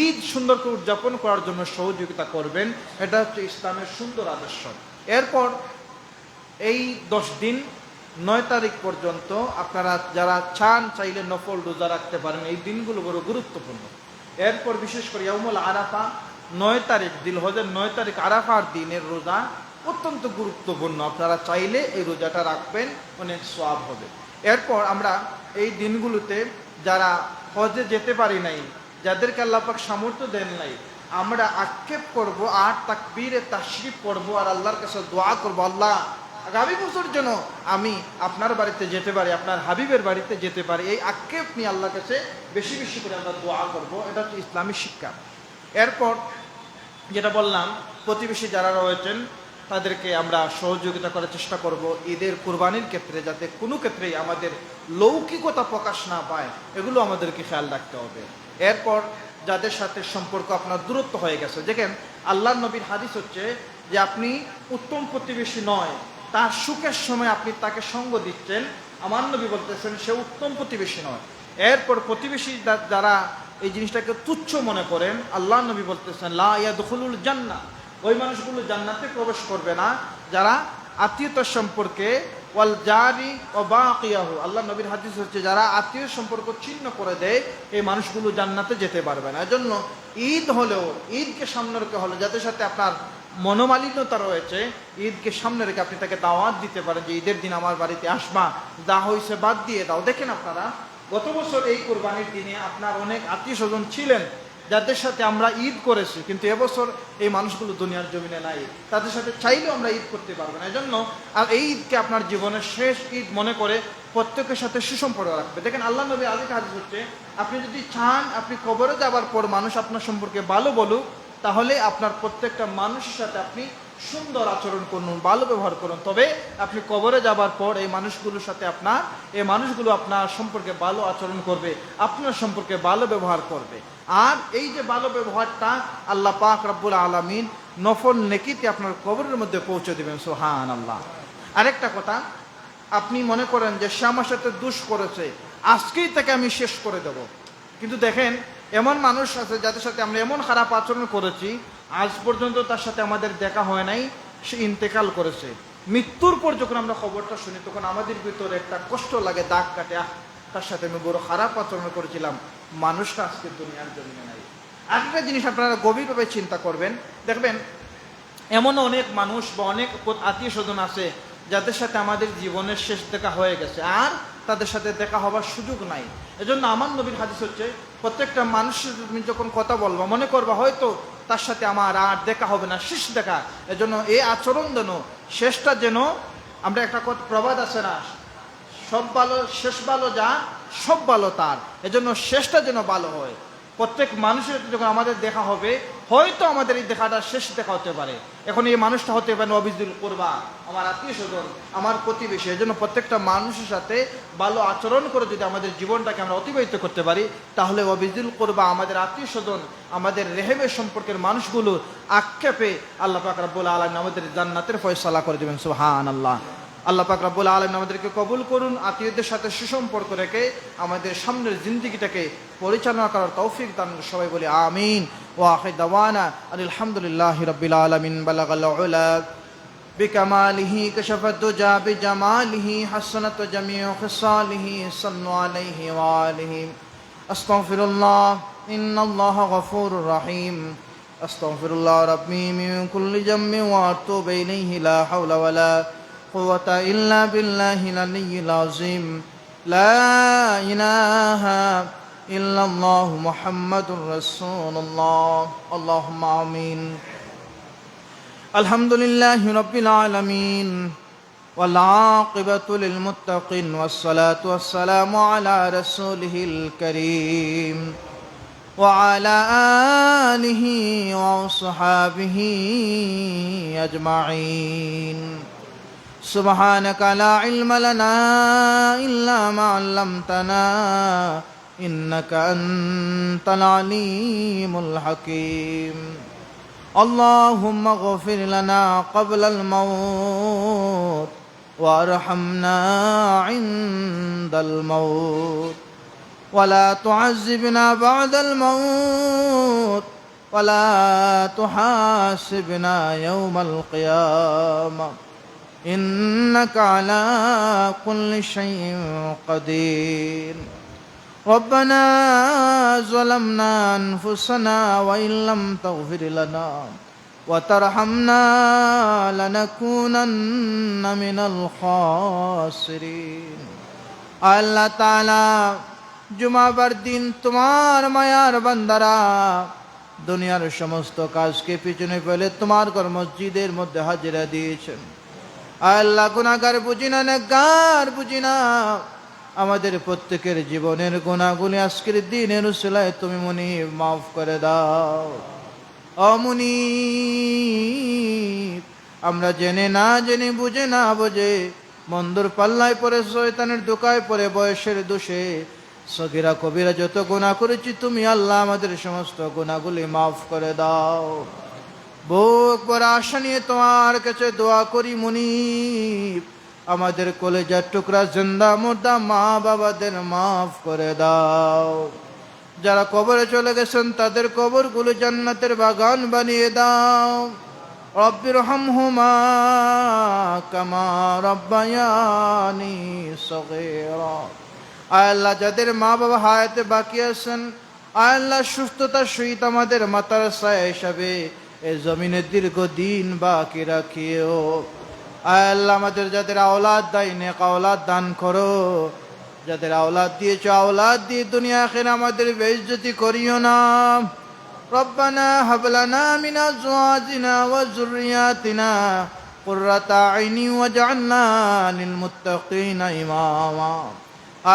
ঈদ সুন্দর করে উদযাপন করার জন্য সহযোগিতা করবেন। এটা হচ্ছে ইসলামের সুন্দর আদর্শ। এরপর এই 10 দিন 9 তারিখ পর্যন্ত আপনারা যারা চাইলে নফল রোজা রাখতে পারেন, এই দিনগুলো বড় গুরুত্বপূর্ণ। এরপর বিশেষ করে ইয়াউমুল আরাফা 9 তারিখ, জিলহজের 9 তারিখ আরাফার দিনের রোজা অত্যন্ত গুরুত্বপূর্ণ, আপনারা চাইলে এই রোজাটা রাখবেন, অনেক সওয়াব হবে। এরপর আমরা এই দিনগুলোতে যারা হজে যেতে পারি নাই, যাদেরকে আল্লাহ পাক সামর্থ্য দেন নাই, আমরা আক্ষেপ করব আর তাকবীরে তাশরিফ পড়বো আর আল্লাহর কাছে দোয়া করব, আল্লাহ আগামী বছর যেন আমি আপনার বাড়িতে যেতে পারি, আপনার হাবিবের বাড়িতে যেতে পারি। এই আক্ষেপ নিয়ে আল্লাহর কাছে বেশি বেশি করে আমরা দোয়া করব। এটা হচ্ছে ইসলামী শিক্ষা। এরপর যেটা বললাম, প্রতিবেশী যারা রয়েছেন তাদেরকে আমরা সহযোগিতা করার চেষ্টা করব ঈদের কুরবানির ক্ষেত্রে, যাতে কোনো ক্ষেত্রেই আমাদের লৌকিকতা প্রকাশ না পায়, এগুলো আমাদেরকে খেয়াল রাখতে হবে। এরপর যাদের সাথে সম্পর্ক আপনার দূরত্ব হয়ে গেছে, দেখেন আল্লাহর নবীর হাদিস হচ্ছে যে আপনি উত্তম প্রতিবেশী নয়, তার সুখের সময় আপনি তাকে সঙ্গ দিচ্ছেন, আমার নবী বলতেছেন সে উত্তম প্রতিবেশী নয়। এরপর প্রতিবেশী যারা এই জিনিসটাকে তুচ্ছ মনে করেন, আল্লাহ নবী বলতেছেন লা ইয়াদখুলুল জান্নাহ, ওই মানুষগুলো জান্নাতে প্রবেশ করবে না যারা আত্মীয়তার সম্পর্কে ওয়াল জারি ওয়া বাকিয়াহু, আল্লাহ নবীর হাদিস হচ্ছে যারা আত্মীয় সম্পর্ক ছিন্ন করে দেয় এই মানুষগুলো জান্নাতে যেতে পারবে না। এজন্য ঈদ হলেও, ঈদকে সামনে রেখে হলো, যাদের সাথে আপনার মনোমালিন্যতা রয়েছে, ঈদকে সামনে রেখে আপনি তাকে দাওয়াত দিতে পারেন যে ঈদের দিন আমার বাড়িতে আসবা, যা হয়েছে বাদ দিয়ে দাও। দেখেন আপনারা গত বছর এই কোরবানির দিনে আপনার অনেক আত্মীয় স্বজন ছিলেন যাদের সাথে আমরা ঈদ করেছি, কিন্তু এবছর এই মানুষগুলো দুনিয়ার জমিনে নাই, তাদের সাথে চাইলেও আমরা ঈদ করতে পারবো না। এজন্য আর এই ঈদকে আপনার জীবনের শেষ ঈদ মনে করে প্রত্যেকের সাথে সুসম্পর্ক রাখবে। দেখেন আল্লাহ নবী আরেক হাদিস হচ্ছে, আপনি যদি চান আপনি কবরে যাবার পর মানুষ আপনার সম্পর্কে ভালো বলুক, তাহলে আপনার প্রত্যেকটা মানুষের সাথে আপনি সুন্দর আচরণ করুন, ভালো ব্যবহার করুন, তবে আপনি কবরে যাবার পর এই মানুষগুলোর সাথে এই মানুষগুলো আপনার সম্পর্কে ভালো আচরণ করবে, আপনার সম্পর্কে ভালো ব্যবহার করবে। আর এই যে ভালো ব্যবহারটা আল্লাহ পাক রব্বুল আলামিন নফল নেকিতে আপনার কবরের মধ্যে পৌঁছে দেবেন, সুবহানাল্লাহ। আরেকটা কথা, আপনি মনে করেন যে সে আমার সাথে দুষ করেছে, আজকেই তাকে আমি শেষ করে দেব, কিন্তু দেখেন এমন মানুষ আছে যাদের সাথে আমরা এমন খারাপ আচরণ করেছি, আজ পর্যন্ত তার সাথে আমাদের দেখা হয় নাই, সে ইন্তেকাল করেছে। মৃত্যুর পর যখন আমরা খবরটা শুনি তখন আমাদের ভিতরে একটা কষ্ট লাগে, দাগ কাটে, তার সাথে আমি বড় খারাপ আচরণ করেছিলাম, মানুষটা আজকে দুনিয়ার জমিনে নাই। আরেকটা জিনিস আপনারা গভীরভাবে চিন্তা করবেন, দেখবেন এমন অনেক মানুষ বা অনেক আত্মীয় স্বজন আছে যাদের সাথে আমাদের জীবনের শেষ দেখা হয়ে গেছে, আর তাদের সাথে দেখা হবার সুযোগ নাই। এজন্য আমার নবীর হাদিস হচ্ছে, প্রত্যেকটা মানুষের তুমি যখন কথা বলবা মনে করবা হয়তো তার সাথে আমার আর দেখা হবে না, শেষ দেখা। এজন্য এই আচরণ যেন শেষটা যেন, আমরা একটা প্রবাদ আছে না, সব ভালো শেষ ভালো যা, সব ভালো তার, এজন্য শেষটা যেন ভালো হয়। প্রত্যেক মানুষের যখন আমাদের দেখা হবে, হয়তো আমাদের এই দেখাটা শেষ দেখা হতে পারে, এখন এই মানুষটা হতে পারে নবীজুল কুরবা, আমার আত্মীয় স্বজন, আমার প্রতিবেশী। এজন্য প্রত্যেকটা মানুষের সাথে ভালো আচরণ করে যদি আমাদের জীবনটাকে আমরা অতিবাহিত করতে পারি, তাহলে নবীজুল কুরবা, আমাদের আত্মীয় স্বজন, আমাদের রেহেমের সম্পর্কের মানুষগুলো আক্ষেপে আল্লাহ পাক রব্বুল আলামিন আমাদের জান্নাতের ফয়সালা করে দেবেন, সুবহানাল্লাহ। আল্লাহ পাক রব্বুল আলামিন আমাদেরকে কবুল করুন, আত্মীয়দের সাথে সুসম্পর্ক রেখে আমাদের সামনের জিন্দেগিটাকে পরিচালনা করার তৌফিক দান। সবাই বলি আমিন। ওয়া আখির দাওয়ানা আলহামদুলিল্লাহি রাব্বিল আলামিন। বালাগাল উলা বিকামালিহি কাশাফাত দুজা বিজামালিহি হাসানাত জামিউ খিসালিহি সাল্লু আলাইহি ওয়া আলিহি। আস্তাগফিরুল্লাহ ইন্নাল্লাহা গফুরুর রহিম। আস্তাগফিরুল্লাহ রাব্বি মিন কুল্লি জামবি ওয়া আতুবু ইলাইহি লা হাওলা ওয়ালা قوة إلا بالله العلي العظيم. لا إله إلا الله محمد رسول الله. اللهم آمين. الحمد لله رب العالمين والعاقبة للمتقين والصلاة والسلام على رسوله الكريم وعلى آله وصحابه أجمعين. سبحانك لا علم لنا إلا ما علمتنا إنك أنت العليم الحكيم. اللهم اغفر لنا قبل الموت وارحمنا عند الموت ولا تعذبنا بعد الموت ولا تحاسبنا يوم القيامة إنك على كل شيء قدير. ربنا ظلمنا أنفسنا وإن لم تغفر لنا وترحمنا لنكونن من الخاسرين. আল্লাহ তাআলা জুমাবার দিন তোমার মায়ার বান্দারা দুনিয়ার সমস্ত কাজকে পিছনে ফেলে তোমার ঘর মসজিদের মধ্যে হাজিরা দিয়েছেন। আল্লাহ গুনাহগার বুঝি না, নেককার বুঝি না, আমাদের প্রত্যেকের জীবনের গুনাহগুলি আজকের দিনের উসিলায় তুমি মুনিব মাফ করে দাও। অমুনিব, আমরা জেনে না জেনে, বুঝে না বুঝে, মন্দর পাল্লায় পড়ে, শয়তানের ধোকায় পড়ে, বয়সের দোষে সগীরা কবিরা যত গুনাহ করেছি, তুমি আল্লাহ আমাদের সমস্ত গুনাহগুলি মাফ করে দাও। বুক ভরে আশা নিয়ে তোমার কাছে দোয়া করি মুনিব, আমাদের কলেজার টুকরা জিন্দা মুর্দা মা বাবাদের মাফ করে দাও। যারা কবরে চলে গেছেন তাদের কবরগুলো জান্নাতের বাগান বানিয়ে দাও। রব্বিরহামহুমা কামা রব্বায়ানি সগীরা। আল্লাহ, যাদের মা বাবা হায়াতে বাকি আছেন, আল্লাহ সুস্থতার সহিত আমাদের মাতার ছায়া হিসাবে এই জমিনে দীর্ঘদিন বাকি রাখিও। আল্লাহ, আমাদের যাদের আওলাদ দাই নেক আওলাদ দান করো। যাদের আওলাদ দিয়েছ আওলাদ দিয়ে দুনিয়া আখিরা আমাদের বেইজ্জতি করিও না। রব্বানা হাব লানা মিন আজওয়াজিনা ওয়া যুররিয়াতিনা কুররাতা আইনি ওয়াজআলনা লিল মুত্তাকিনা ইমামা।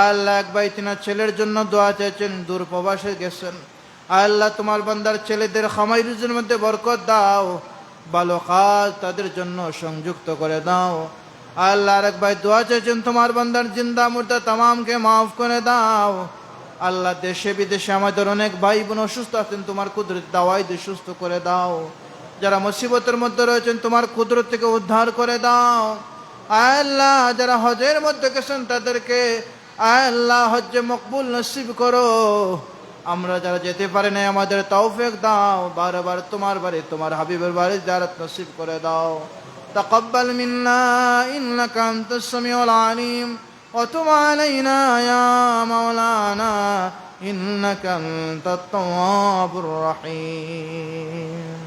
আল্লাহ, এক ভাই তিনার ছেলের জন্য দোয়া চাইছেন, দূর প্রবাসে গেছেন। আল্লাহ, তোমার বান্দার ছেলেদের খামাই রুজির মধ্যে বরকত দাও, ভালো কাজ তাদের জন্য সংযুক্ত করে দাও। আল্লাহ, আরেক ভাই দোয়া চাইছেন, তোমার বান্দার জিন্দা মুর্দা তামামকে মাফ করে দাও। আল্লাহ, দেশে বিদেশে আমাদের অনেক ভাই বোন অসুস্থ আছেন, তোমার কুদরত দাওয়াই দিয়ে সুস্থ করে দাও। যারা মুসিবতের মধ্যে রয়েছেন তোমার কুদরত থেকে উদ্ধার করে দাও। আল্লাহ, যারা হজের মধ্যে গেছেন তাদেরকে আল্লাহ হজ্জে মকবুল নসিব করো। আমরা যারা যেতে পারি না আমাদের তৌফিক দাও। বারবার তোমার বাড়ি, তোমার হাবিবের বাড়ি জিয়ারত নসিব করে দাও। তাকাব্বাল মিন্না ইন্নাকা আনতাস সামিউল আলিম ওয়া তুব আলাইনা ইয়া মাওলানা ইন্নাকা আনতাত তাওয়াবুর রহিম।